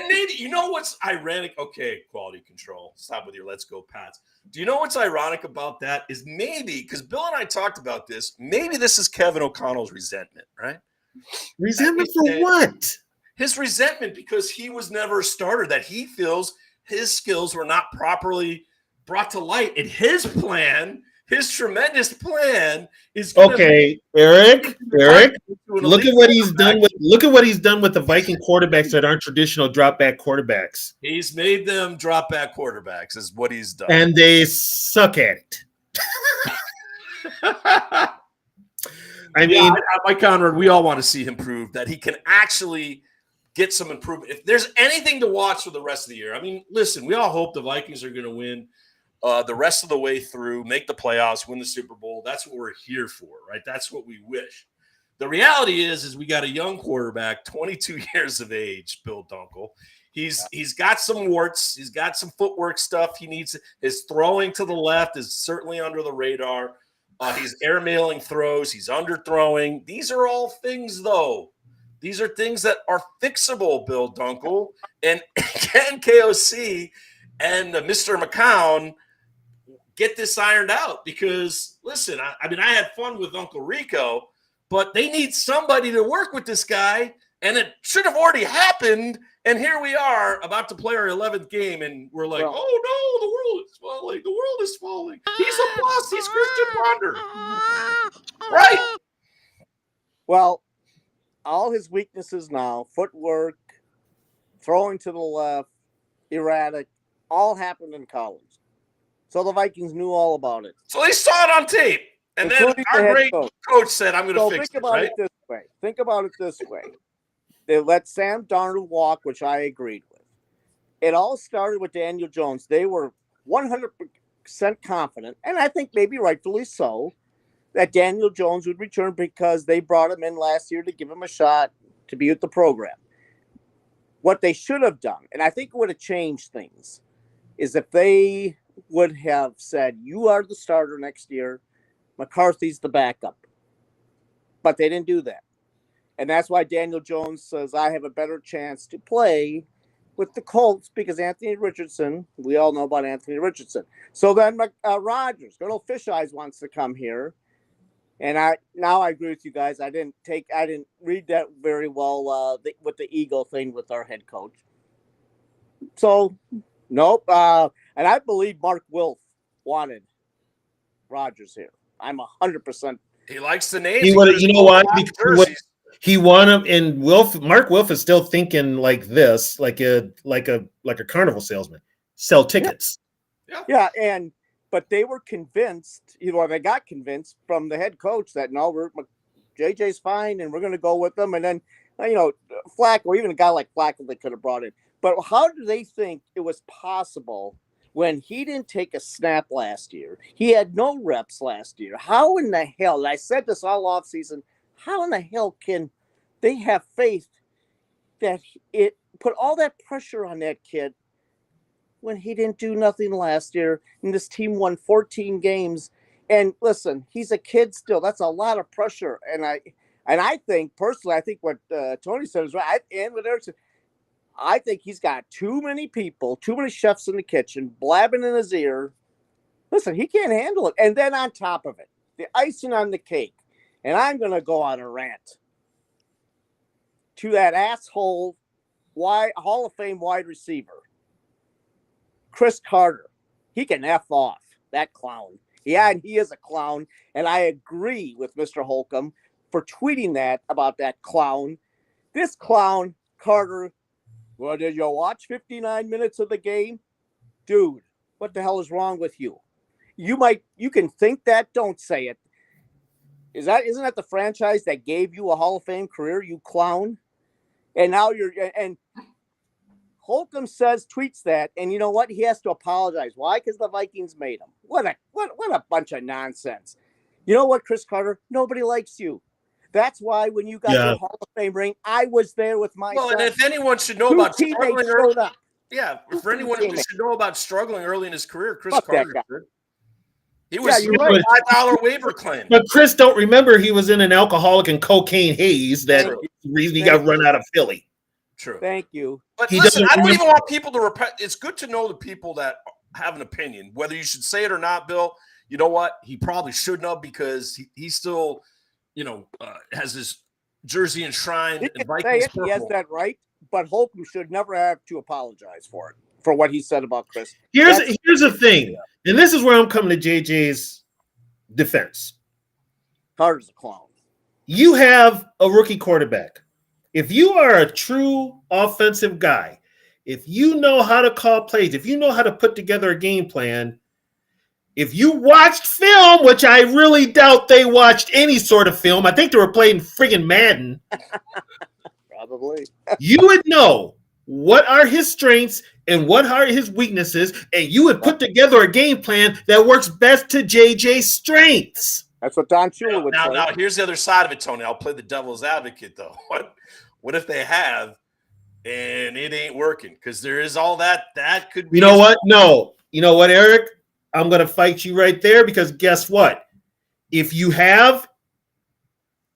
Speaker 2: maybe, you know what's ironic? Okay, quality control. Stop with your let's go, Pats. Do you know what's ironic about that? Is maybe, because Bill and I talked about this, maybe this is Kevin O'Connell's resentment, right?
Speaker 3: Resentment for what?
Speaker 2: His resentment because he was never a starter, that he feels his skills were not properly brought to light. And his plan, his tremendous plan, is
Speaker 3: okay. Eric, look at what he's done with the Viking quarterbacks that aren't traditional drop back quarterbacks.
Speaker 2: He's made them drop back quarterbacks, is what he's done,
Speaker 3: and they suck at it.
Speaker 2: I mean, Mike Conrad, we all want to see him prove that he can actually get some improvement. If there's anything to watch for the rest of the year, I mean, listen, we all hope the Vikings are going to win the rest of the way through, make the playoffs, win the Super Bowl. That's what we're here for, right? That's what we wish. The reality is we got a young quarterback, 22 years of age, Bill Dunkel. He's got some warts. He's got some footwork stuff. His throwing to the left is certainly under the radar. He's airmailing throws. He's underthrowing. These are all things, though. These are things that are fixable, Bill Dunkel. And can KOC and Mr. McCown get this ironed out? Because, listen, I mean, I had fun with Uncle Rico, but they need somebody to work with this guy, and it should have already happened. And here we are about to play our 11th game, and we're like, oh, no, the world is falling. The world is falling. He's a boss. He's Christian Ponder. Right?
Speaker 4: Well, all his weaknesses now, footwork, throwing to the left, erratic, all happened in college. So the Vikings knew all about it.
Speaker 2: So they saw it on tape. And then our great coach said, I'm going to fix it.
Speaker 4: Think about it this way. Think about it this way. They let Sam Darnold walk, which I agreed with. It all started with Daniel Jones. They were 100% confident, and I think maybe rightfully so, that Daniel Jones would return because they brought him in last year to give him a shot to be with the program. What they should have done, and I think it would have changed things, is if they would have said, you are the starter next year, McCarthy's the backup. But they didn't do that. And that's why Daniel Jones says, I have a better chance to play with the Colts because Anthony Richardson, we all know about Anthony Richardson. So then Rodgers, good old Fish Eyes, wants to come here. And I agree with you guys. I didn't read that very well with the ego thing with our head coach. So, nope. And I believe Mark Wilf wanted Rodgers here. I'm 100%.
Speaker 2: He likes the name.
Speaker 3: You know why? Because he won him, and Mark Wilf is still thinking like this, like a carnival salesman. Sell tickets.
Speaker 4: Yeah, but they were convinced, they got convinced from the head coach that no, JJ's fine, and we're going to go with them. And then, Flacco, even a guy like Flacco, they could have brought in. But how do they think it was possible when he didn't take a snap last year? He had no reps last year. How in the hell, and I said this all offseason, how in the hell can they have faith that it put all that pressure on that kid when he didn't do nothing last year and this team won 14 games? And listen, he's a kid still. That's a lot of pressure. And I think personally, I think what Tony said is right. And with Erickson, I think he's got too many people, too many chefs in the kitchen blabbing in his ear. Listen, he can't handle it. And then on top of it, the icing on the cake, and I'm going to go on a rant to that asshole Hall of Fame wide receiver, Chris Carter. He can F off, that clown. Yeah, and he is a clown. And I agree with Mr. Holcomb for tweeting that about that clown. This clown, Carter, well, did you watch 59 minutes of the game? Dude, what the hell is wrong with you? You can think that, don't say it. Isn't that the franchise that gave you a Hall of Fame career, you clown? And now and Holcomb tweets that, and you know what? He has to apologize. Why? Because the Vikings made him. What a bunch of nonsense. You know what, Chris Carter? Nobody likes you. That's why when you got your Hall of Fame ring, I was there with my son.
Speaker 2: And if anyone should know about struggling
Speaker 4: showed up.
Speaker 2: Yeah, for anyone who should know about struggling early in his career, Chris
Speaker 4: Fuck
Speaker 2: Carter
Speaker 4: that guy.
Speaker 2: did. He was
Speaker 4: right.
Speaker 2: $5 waiver claim.
Speaker 3: But Chris, don't remember he was in an alcoholic and cocaine haze. That reason he got run out of Philly.
Speaker 2: True.
Speaker 4: Thank you.
Speaker 2: But listen, I don't even want people to repent. It's good to know the people that have an opinion, whether you should say it or not, Bill. You know what? He probably shouldn't have because he still, has his jersey enshrined in Vikings purple.
Speaker 4: He has that right, but Holcomb should never have to apologize for it, for what he said about Chris.
Speaker 3: Here's the thing, and this is where I'm coming to JJ's defense.
Speaker 4: Carter's a clown.
Speaker 3: You have a rookie quarterback. If you are a true offensive guy, if you know how to call plays, if you know how to put together a game plan, if you watched film, which I really doubt they watched any sort of film, I think they were playing friggin' Madden.
Speaker 4: Probably.
Speaker 3: You would know what are his strengths and what are his weaknesses, and you would put together a game plan that works best to JJ's strengths.
Speaker 4: That's what Don Shula would say.
Speaker 2: Now, here's the other side of it, Tony. I'll play the devil's advocate, though. What if they have and it ain't working? Because there is all that could be.
Speaker 3: You know what? No. You know what, Eric? I'm going to fight you right there because guess what? If you have,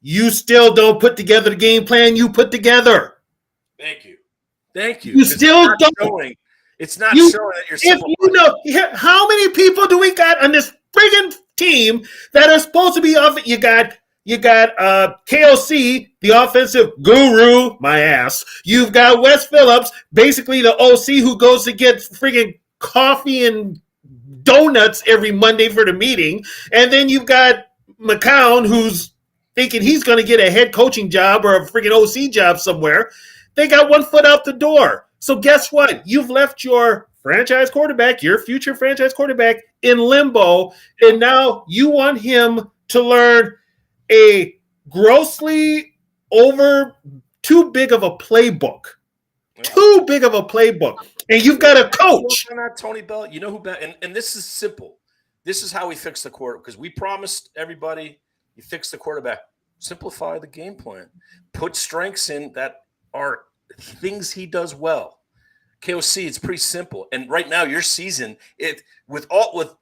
Speaker 3: you still don't put together the game plan you put together.
Speaker 2: Thank you.
Speaker 3: You still don't.
Speaker 2: It's not showing that you're
Speaker 3: simple. How many people do we got on this friggin' team that are supposed to be off? You got KOC, the offensive guru, my ass. You've got Wes Phillips, basically the OC who goes to get friggin' coffee and donuts every Monday for the meeting. And then you've got McCown who's thinking he's going to get a head coaching job or a friggin' OC job somewhere. They got one foot out the door. So guess what? You've left your franchise quarterback, your future franchise quarterback, in limbo. And now you want him to learn a grossly too big of a playbook. Too big of a playbook. And you've got a coach.
Speaker 2: Tony Bell, you know who and this is simple. This is how we fix the quarterback, because we promised everybody you fix the quarterback. Simplify the game plan. Put strengths in that are things he does well. KOC, it's pretty simple. And right now, your season, with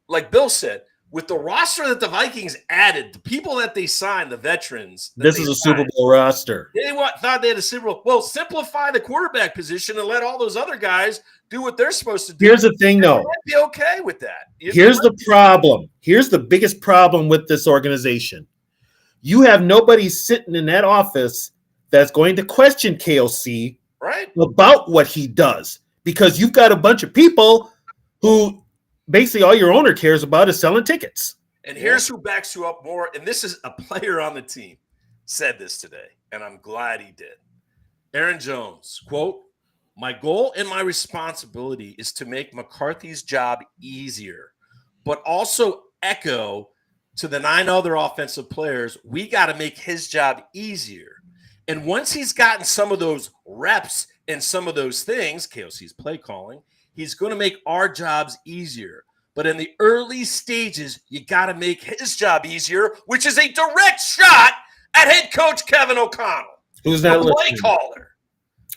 Speaker 2: like Bill said, with the roster that the Vikings added, the people that they signed, the veterans.
Speaker 3: This is a Super Bowl roster.
Speaker 2: They thought they had a Super Bowl. Well, simplify the quarterback position and let all those other guys do what they're supposed to do.
Speaker 3: Here's the thing, though.
Speaker 2: I'd be okay with that.
Speaker 3: Here's the problem. Here's the biggest problem with this organization. You have nobody sitting in that office that's going to question KOC about what he does, because you've got a bunch of people who basically all your owner cares about is selling tickets.
Speaker 2: And here's who backs you up more. And this is a player on the team said this today, and I'm glad he did. Aaron Jones, quote, "My goal and my responsibility is to make McCarthy's job easier, but also echo to the 9 other offensive players, we got to make his job easier. And once he's gotten some of those reps and some of those things, KOC's play calling, he's going to make our jobs easier. But in the early stages, you got to make his job easier, which is a direct shot at head coach Kevin O'Connell,
Speaker 3: who's not
Speaker 2: the play caller.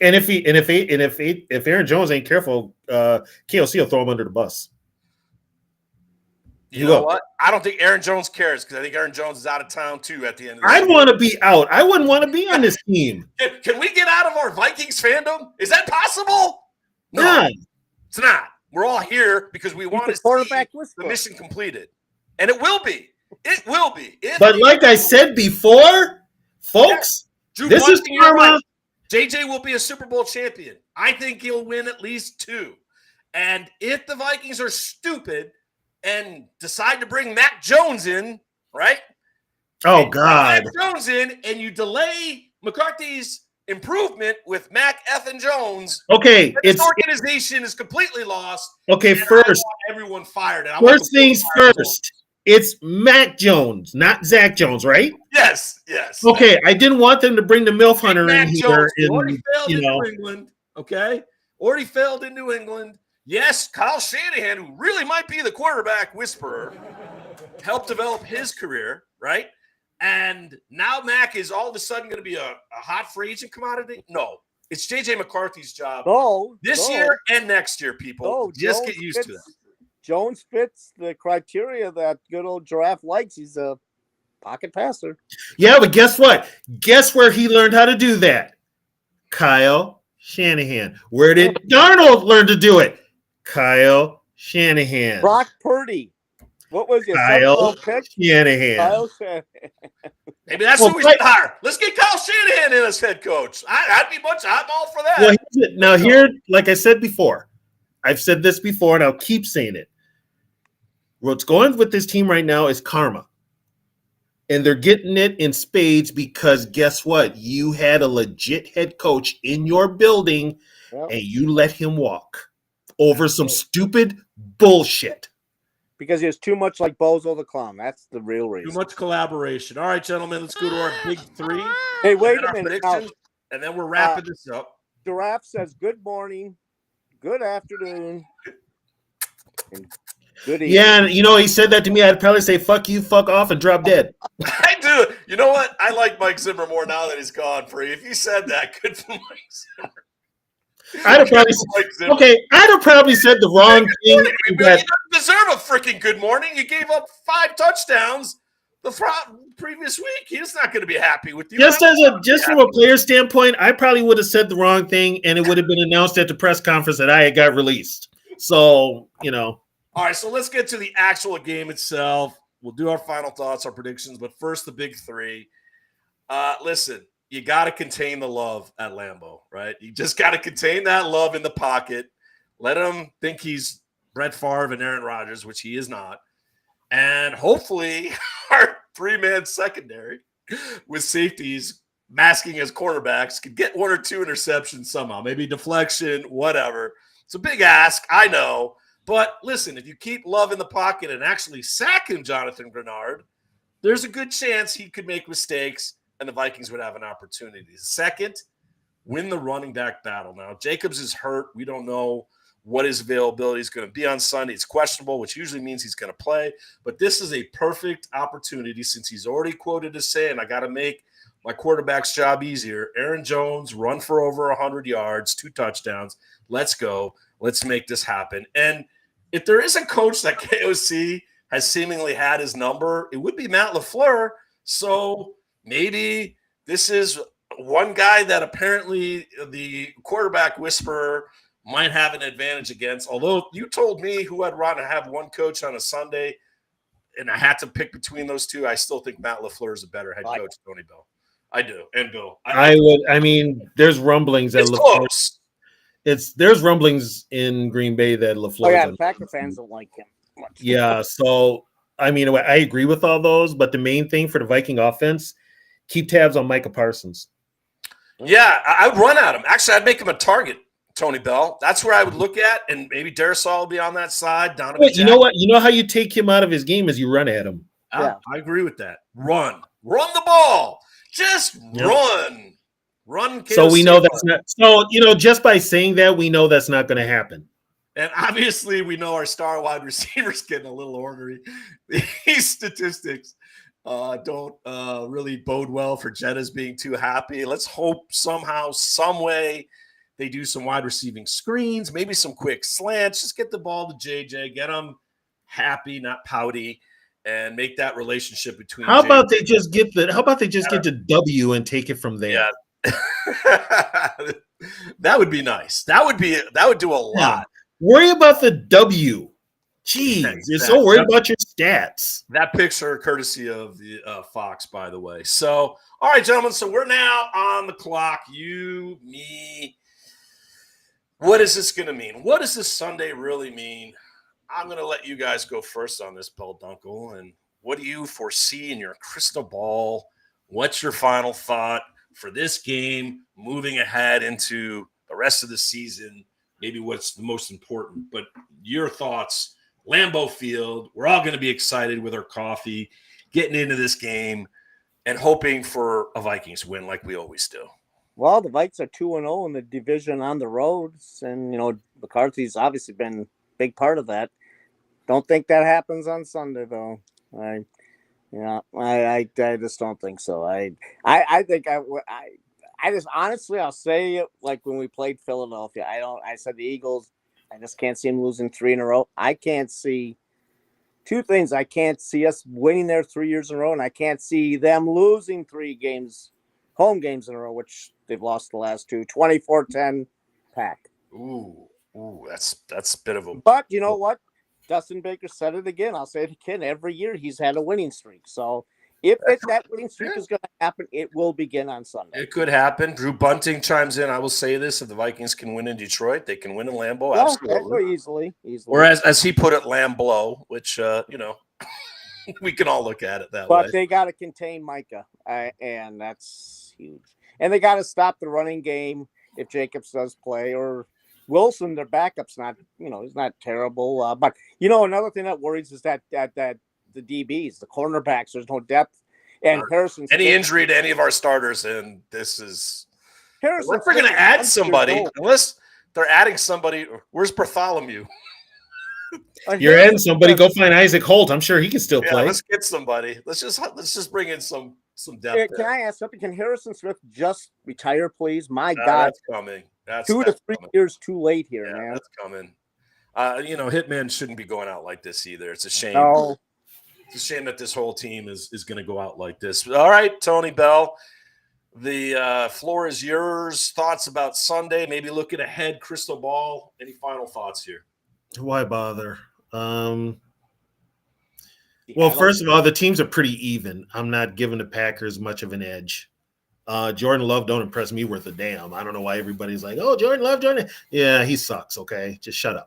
Speaker 3: And if Aaron Jones ain't careful, KOC will throw him under the bus.
Speaker 2: You know what? I don't think Aaron Jones cares, because I think Aaron Jones is out of town too at the end of the
Speaker 3: I'd want to be out. I wouldn't want to be on this team.
Speaker 2: Can we get out of our Vikings fandom? Is that possible?
Speaker 3: No,
Speaker 2: it's not. We're all here because we want to see the mission completed. And it will be. It will be.
Speaker 3: But like I said before, folks, this is karma.
Speaker 2: JJ will be a Super Bowl champion. I think he'll win at least 2. And if the Vikings are stupid and decide to bring Mac Jones in, right?
Speaker 3: Oh, God.
Speaker 2: Mac Jones in, and you delay McCarthy's improvement with Mac effing Jones.
Speaker 3: Okay,
Speaker 2: this organization is completely lost.
Speaker 3: Okay, first,
Speaker 2: everyone fired.
Speaker 3: First things first. It's Mac Jones, not Zach Jones, right?
Speaker 2: Yes.
Speaker 3: Okay, I didn't want them to bring the MILF
Speaker 2: Big
Speaker 3: Hunter in
Speaker 2: Mac
Speaker 3: here.
Speaker 2: Jones already failed
Speaker 3: You
Speaker 2: in
Speaker 3: know,
Speaker 2: New England. Okay, already failed in New England. Yes, Kyle Shanahan, who really might be the quarterback whisperer, helped develop his career, right? And now Mac is all of a sudden going to be a hot free agent commodity? No, it's J.J. McCarthy's job this year and next year, people. Just get used to that.
Speaker 4: Jones fits the criteria that good old Giraffe likes. He's a pocket passer.
Speaker 3: yeah, but guess what? Guess where he learned how to do that? Kyle Shanahan. Where did Darnold learn to do it? Kyle Shanahan.
Speaker 4: Brock Purdy. What was your
Speaker 3: Kyle
Speaker 4: pick?
Speaker 3: Shanahan.
Speaker 4: Kyle Shanahan.
Speaker 2: Maybe that's what we should hire. Let's get Kyle Shanahan in as head coach. I'm all for that.
Speaker 3: Well, now here, like I said before, I've said this before, and I'll keep saying it. What's going with this team right now is karma. And they're getting it in spades because guess what? You had a legit head coach in your building, and you let him walk over some stupid bullshit.
Speaker 4: Because he was too much like Bozo the Clown. That's the real reason.
Speaker 2: Too much collaboration. All right, gentlemen, let's go to our big three.
Speaker 4: Hey, wait a minute. Now,
Speaker 2: and then we're wrapping this up.
Speaker 4: Giraffe says good morning, good afternoon, and good evening.
Speaker 3: Yeah, and he said that to me. I'd probably say, fuck you, fuck off, and drop dead.
Speaker 2: I do. You know what? I like Mike Zimmer more now that he's gone free. If he said that, good for Mike Zimmer.
Speaker 3: I'd have probably said the wrong thing.
Speaker 2: You don't deserve a freaking good morning. You gave up 5 touchdowns the previous week. He's not going to be happy with you.
Speaker 3: Just from a player standpoint, I probably would have said the wrong thing, and it would have been announced at the press conference that I had got released. So, All
Speaker 2: right, so let's get to the actual game itself. We'll do our final thoughts, our predictions, but first the big three. Listen. You got to contain the love at Lambeau, right? You just got to contain that love in the pocket. Let him think he's Brett Favre and Aaron Rodgers, which he is not. And hopefully our 3-man secondary with safeties masking as quarterbacks could get 1 or 2 interceptions somehow, maybe deflection, whatever. It's a big ask, I know. But listen, if you keep love in the pocket and actually sack him, Jonathan Grenard, there's a good chance he could make mistakes and the Vikings would have an opportunity. Second, win the running back battle. Now, Jacobs is hurt. We don't know what his availability is going to be on Sunday. It's questionable, which usually means he's going to play. But this is a perfect opportunity since he's already quoted as saying, I got to make my quarterback's job easier. Aaron Jones, run for over 100 yards, 2 touchdowns. Let's go. Let's make this happen. And if there is a coach that KOC has seemingly had his number, it would be Matt LaFleur. So maybe this is one guy that apparently the quarterback whisperer might have an advantage against. Although you told me who I'd rather have one coach on a Sunday, and I had to pick between those two, I still think Matt LaFleur is a better head coach than Tony Bill. I do. And Bill.
Speaker 3: There's rumblings that LaFleur.
Speaker 2: Close.
Speaker 3: There's rumblings in Green Bay that LaFleur.
Speaker 4: Oh, yeah, the Packer fans don't like him much.
Speaker 3: Yeah, so, I agree with all those, but the main thing for the Viking offense, keep tabs on Micah Parsons.
Speaker 2: Yeah, I would run at him. Actually, I'd make him a target, Tony Bell. That's where I would look at, and maybe Darisaw will be on that side.
Speaker 3: Wait, you know what? You know how you take him out of his game is you run at him.
Speaker 2: Yeah, I agree with that. Run the ball. Just run.
Speaker 3: So we know that's not. So just by saying that, we know that's not going to happen.
Speaker 2: And obviously, we know our star wide receivers getting a little ornery. These statistics don't really bode well for Jettas being too happy. Let's hope somehow, some way, they do some wide receiving screens, maybe some quick slants. Just get the ball to JJ, get them happy, not pouty, and make that relationship between.
Speaker 3: How about they just get the W and take it from there?
Speaker 2: Yeah. That would be nice. That would do a lot.
Speaker 3: Yeah. Worry about the W. Jeez, you're so worried about your stats.
Speaker 2: That picture, courtesy of the Fox, by the way. So, all right, gentlemen. So we're now on the clock. You, me. What is this going to mean? What does this Sunday really mean? I'm going to let you guys go first on this, Bell Dunkel. And what do you foresee in your crystal ball? What's your final thought for this game, moving ahead into the rest of the season? Maybe what's the most important, but your thoughts. Lambeau Field, we're all going to be excited with our coffee, getting into this game. and hoping for a Vikings win like we always do.
Speaker 4: Well, the Vikes are 2-0 in the division on the roads, and McCarthy's obviously been a big part of that. Don't think that happens on Sunday, though. I just don't think so. I think I just honestly, I'll say it like when we played Philadelphia. I said the Eagles. I just can't see them losing 3 in a row. I can't see two things. I can't see us winning there 3 years in a row, and I can't see them losing 3 home games in a row, which they've lost the last 2. 24-10 Pack.
Speaker 2: Ooh, that's a bit of a.
Speaker 4: But you know what? Dustin Baker said it again. I'll say it again. Every year he's had a winning streak. So if that winning streak is going to happen, it will begin on Sunday.
Speaker 2: It could happen. Drew Bunting chimes in. I will say this: if the Vikings can win in Detroit, they can win in Lambeau.
Speaker 4: Yeah,
Speaker 2: Absolutely,
Speaker 4: easily.
Speaker 2: Whereas, as he put it, Lambeau, which we can all look at it that way.
Speaker 4: But they got to contain Micah, and that's huge. And they got to stop the running game if Jacobs does play, or Wilson, their backup's not, he's not terrible. But another thing that worries is that the DBs, the cornerbacks, there's no depth. And Harrison,
Speaker 2: any injury to any of our starters, and this is
Speaker 4: Harrison.
Speaker 2: Unless they're going to add somebody, unless they're adding somebody. Where's Bartholomew?
Speaker 3: You're adding somebody. Go find Isaac Holt. I'm sure he can still play.
Speaker 2: Let's get somebody. Let's just bring in some depth.
Speaker 4: Can I ask something? Can Harrison Smith just retire, please? My God,
Speaker 2: that's coming. That's
Speaker 4: 2 to 3
Speaker 2: coming.
Speaker 4: years too late here, man.
Speaker 2: That's coming. Hitman shouldn't be going out like this either. It's a shame.
Speaker 4: No.
Speaker 2: It's a shame that this whole team is going to go out like this. All right, Tony Bell, the floor is yours. Thoughts about Sunday? Maybe looking ahead, crystal ball. Any final thoughts here?
Speaker 3: Why bother? Well, first of all, the teams are pretty even. I'm not giving the Packers much of an edge. Jordan Love don't impress me worth a damn. I don't know why everybody's like, oh, Jordan Love, Jordan. Yeah, he sucks, okay? Just shut up.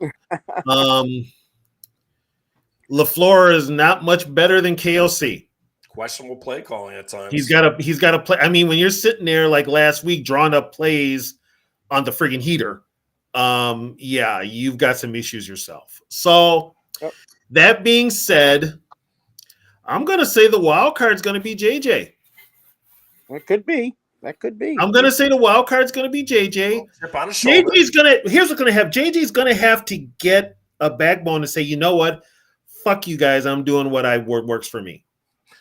Speaker 3: LaFleur is not much better than KLC.
Speaker 2: Questionable play calling at times.
Speaker 3: He's got to play. I mean, when you're sitting there like last week drawing up plays on the friggin' heater, you've got some issues yourself. So that being said, I'm going to say the wild card's going to be JJ.
Speaker 4: It could be. That could be.
Speaker 3: I'm going to say the wild card's going to be JJ. JJ's going to – here's what's going to happen. JJ's going to have to get a backbone to say, you know what? Fuck you guys. I'm doing what works for me.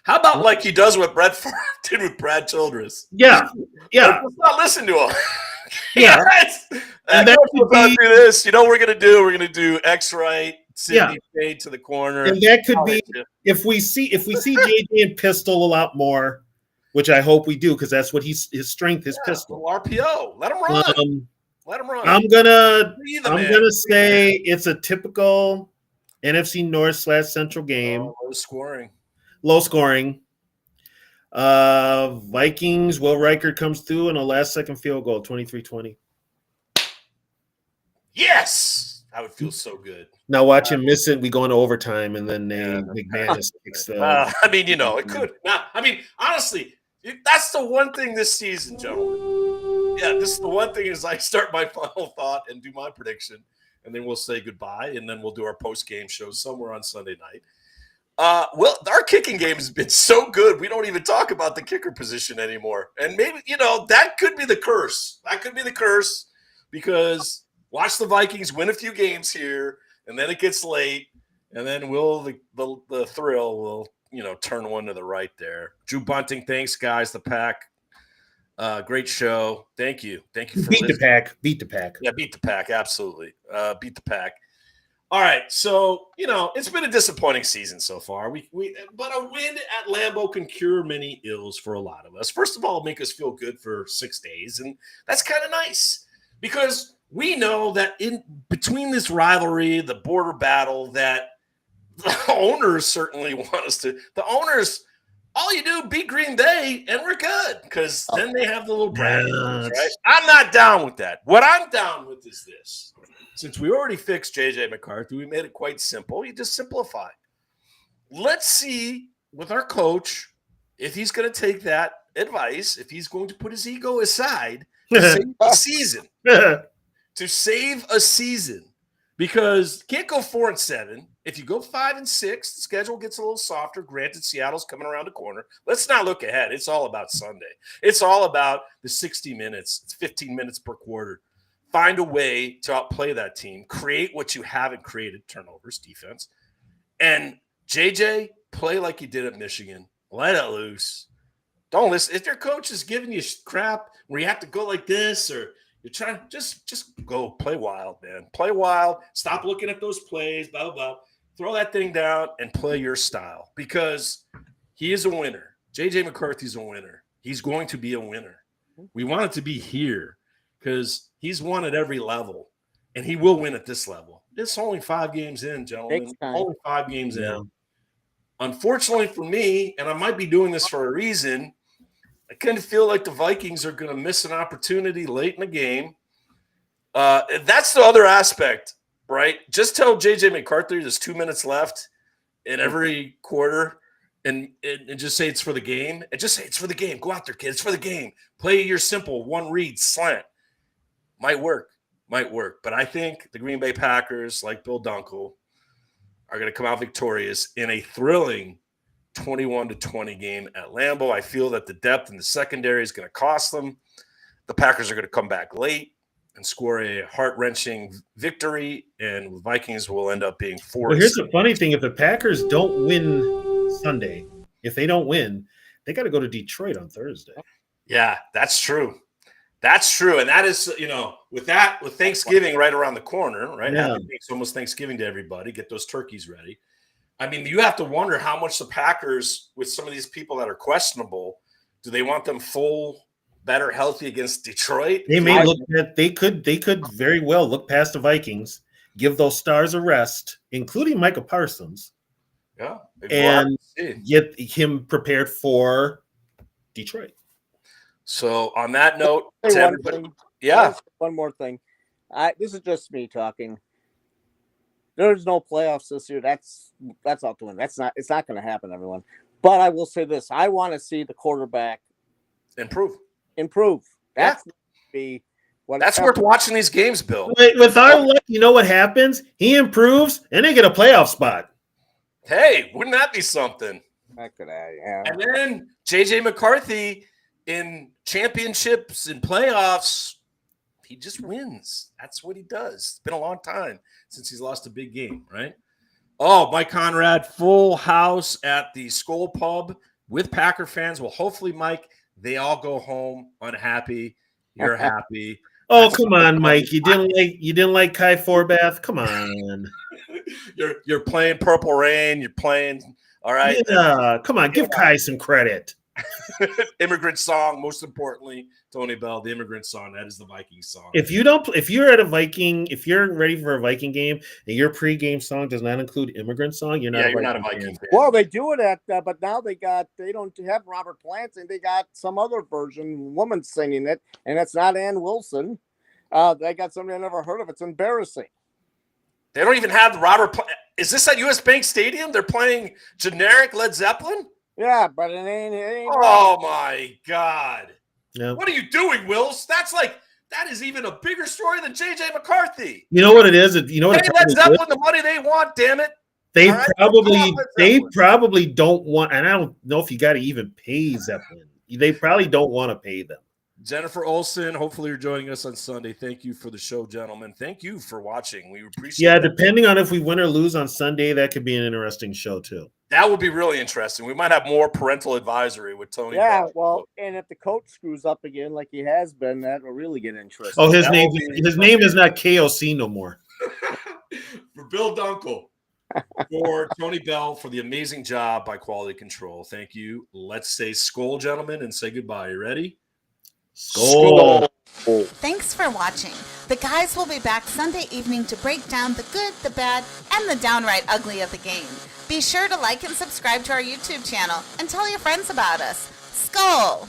Speaker 2: How about like he does what Brett Favre did with Brad Childress?
Speaker 3: Yeah.
Speaker 2: Let's not listen to him.
Speaker 3: Yeah.
Speaker 2: And then we'll do this. You know what we're going to do? We're going to do X right, Sidney fade to the corner.
Speaker 3: And that could be – if we see JJ in pistol a lot more – which I hope we do, because that's what his strength, his pistol.
Speaker 2: RPO. Let him run. Let him run.
Speaker 3: I'm gonna say it's a typical NFC North / Central game. Low scoring. Vikings. Will Reichert comes through in a last-second field goal, 23-20.
Speaker 2: Yes, that would feel so good.
Speaker 3: Now watch him miss it. We go into overtime, and then McManus kicks the.
Speaker 2: It could. Honestly. That's the one thing this season, gentlemen. Yeah, this is the one thing is I start my final thought and do my prediction, and then we'll say goodbye, and then we'll do our post-game show somewhere on Sunday night. Our kicking game has been so good, we don't even talk about the kicker position anymore. And maybe, that could be the curse. That could be the curse because watch the Vikings win a few games here, and then it gets late, and then the thrill will – turn one to the right there. Drew Bunting, thanks, guys. The Pack, great show. Thank you for
Speaker 3: listening. Beat the Pack.
Speaker 2: Yeah, beat the Pack. Absolutely, beat the Pack. All right, so it's been a disappointing season so far. But a win at Lambeau can cure many ills for a lot of us. First of all, make us feel good for 6 days, and that's kind of nice because we know that in between this rivalry, the border battle, that the owners certainly want us to. The owners, all you do, beat Green Bay, and we're good because then they have the little brand, right? I'm not down with that. What I'm down with is this. Since we already fixed J.J. McCarthy, we made it quite simple. You just simplify. Let's see with our coach if he's going to take that advice, if he's going to put his ego aside to save a season. To save a season. Because can't go 4-7 If you go 5-6, the schedule gets a little softer. Granted, Seattle's coming around the corner. Let's not look ahead. It's all about Sunday. It's all about the 60 minutes. It's 15 minutes per quarter. Find a way to outplay that team. Create what you haven't created, turnovers, defense. And JJ, play like you did at Michigan. Let it loose. Don't listen. If your coach is giving you crap where you have to go like this or you're trying, just go play wild, man. Play wild. Stop looking at those plays, blah, blah, blah. Throw that thing down and play your style because he is a winner. J.J. McCarthy's a winner. He's going to be a winner. We want it to be here because he's won at every level, and he will win at this level. It's only 5 games in, gentlemen. Only 5 games in. Unfortunately for me, and I might be doing this for a reason, I kind of feel like the Vikings are going to miss an opportunity late in the game. That's the other aspect. Right? Just tell J.J. McCarthy there's 2 minutes left in every quarter and just say it's for the game. And just say it's for the game. Go out there, kid. It's for the game. Play your simple one read slant. Might work. But I think the Green Bay Packers, like Bill Dunkel, are going to come out victorious in a thrilling 21-20 game at Lambeau. I feel that the depth in the secondary is going to cost them. The Packers are going to come back late and score a heart-wrenching victory, and Vikings will end up being 4.
Speaker 3: Well, here's the funny thing. If the Packers don't win Sunday, if they don't win, they got to go to Detroit on Thursday.
Speaker 2: Yeah, that's true. And that is, with Thanksgiving right around the corner, right?
Speaker 3: Yeah.
Speaker 2: It's almost Thanksgiving to everybody. Get those turkeys ready. I mean, you have to wonder how much the Packers, with some of these people that are questionable, do they want them full, better, healthy against Detroit?
Speaker 3: They may look at they could very well look past the Vikings, give those stars a rest, including Micah Parsons.
Speaker 2: Yeah.
Speaker 3: And get him prepared for Detroit.
Speaker 2: So on that note,
Speaker 4: one more thing. This is just me talking. There's no playoffs this year. That's out the window. It's not going to happen, everyone. But I will say this: I want to see the quarterback
Speaker 2: improve.
Speaker 4: That's
Speaker 2: That's worth watching these games, Bill.
Speaker 3: With our luck, you know what happens? He improves, and they get a playoff spot.
Speaker 2: Hey, wouldn't that be something?
Speaker 4: That could yeah.
Speaker 2: And then J.J. McCarthy in championships and playoffs, he just wins. That's what he does. It's been a long time since he's lost a big game, right? Oh, Mike Conrad, full house at the Skull Pub with Packer fans. Well, hopefully, Mike, they all go home unhappy. You're happy.
Speaker 3: Oh, come on, Mike. You didn't like Kai Forbath? Come on.
Speaker 2: You're playing Purple Rain. You're playing all right.
Speaker 3: Yeah, come on, give Kai some credit.
Speaker 2: Immigrant Song, most importantly, Tony Bell, the Immigrant Song. That is the Viking song.
Speaker 3: If you're ready for a Viking game and your pregame song does not include Immigrant Song, you're not a Viking fan.
Speaker 4: Well, they do it at, but now they don't have Robert Plant, and they got some other version, woman singing it, and it's not Ann Wilson. They got somebody I never heard of. It's embarrassing.
Speaker 2: They don't even have the Robert Plant. Is this at US Bank Stadium? They're playing generic Led Zeppelin?
Speaker 4: Yeah, but it ain't
Speaker 2: Oh, my God.
Speaker 3: Yeah.
Speaker 2: What are you doing, Wills? That is even a bigger story than J.J. McCarthy.
Speaker 3: You know what it is? You know what
Speaker 2: Pay Led Zeppelin the money they want, damn it.
Speaker 3: They probably don't want, and I don't know if you got to even pay Zeppelin. They probably don't want to pay them.
Speaker 2: Jennifer Olson, hopefully you're joining us on Sunday. Thank you for the show, gentlemen. Thank you for watching. We appreciate it.
Speaker 3: Yeah, depending on if we win or lose on Sunday, that could be an interesting show, too.
Speaker 2: That would be really interesting. We might have more parental advisory with Tony.
Speaker 4: Yeah, well, and if the coach screws up again like he has been, that will really get interesting.
Speaker 3: Oh, his name is not KOC no more.
Speaker 2: For Bill Dunkel, for Tony Bell, for the amazing job by Quality Control. Thank you. Let's say Skol, gentlemen, and say goodbye. You ready?
Speaker 3: Skol.
Speaker 1: Thanks for watching. The guys will be back Sunday evening to break down the good, the bad, and the downright ugly of the game. Be sure to like and subscribe to our YouTube channel and tell your friends about us. Skol!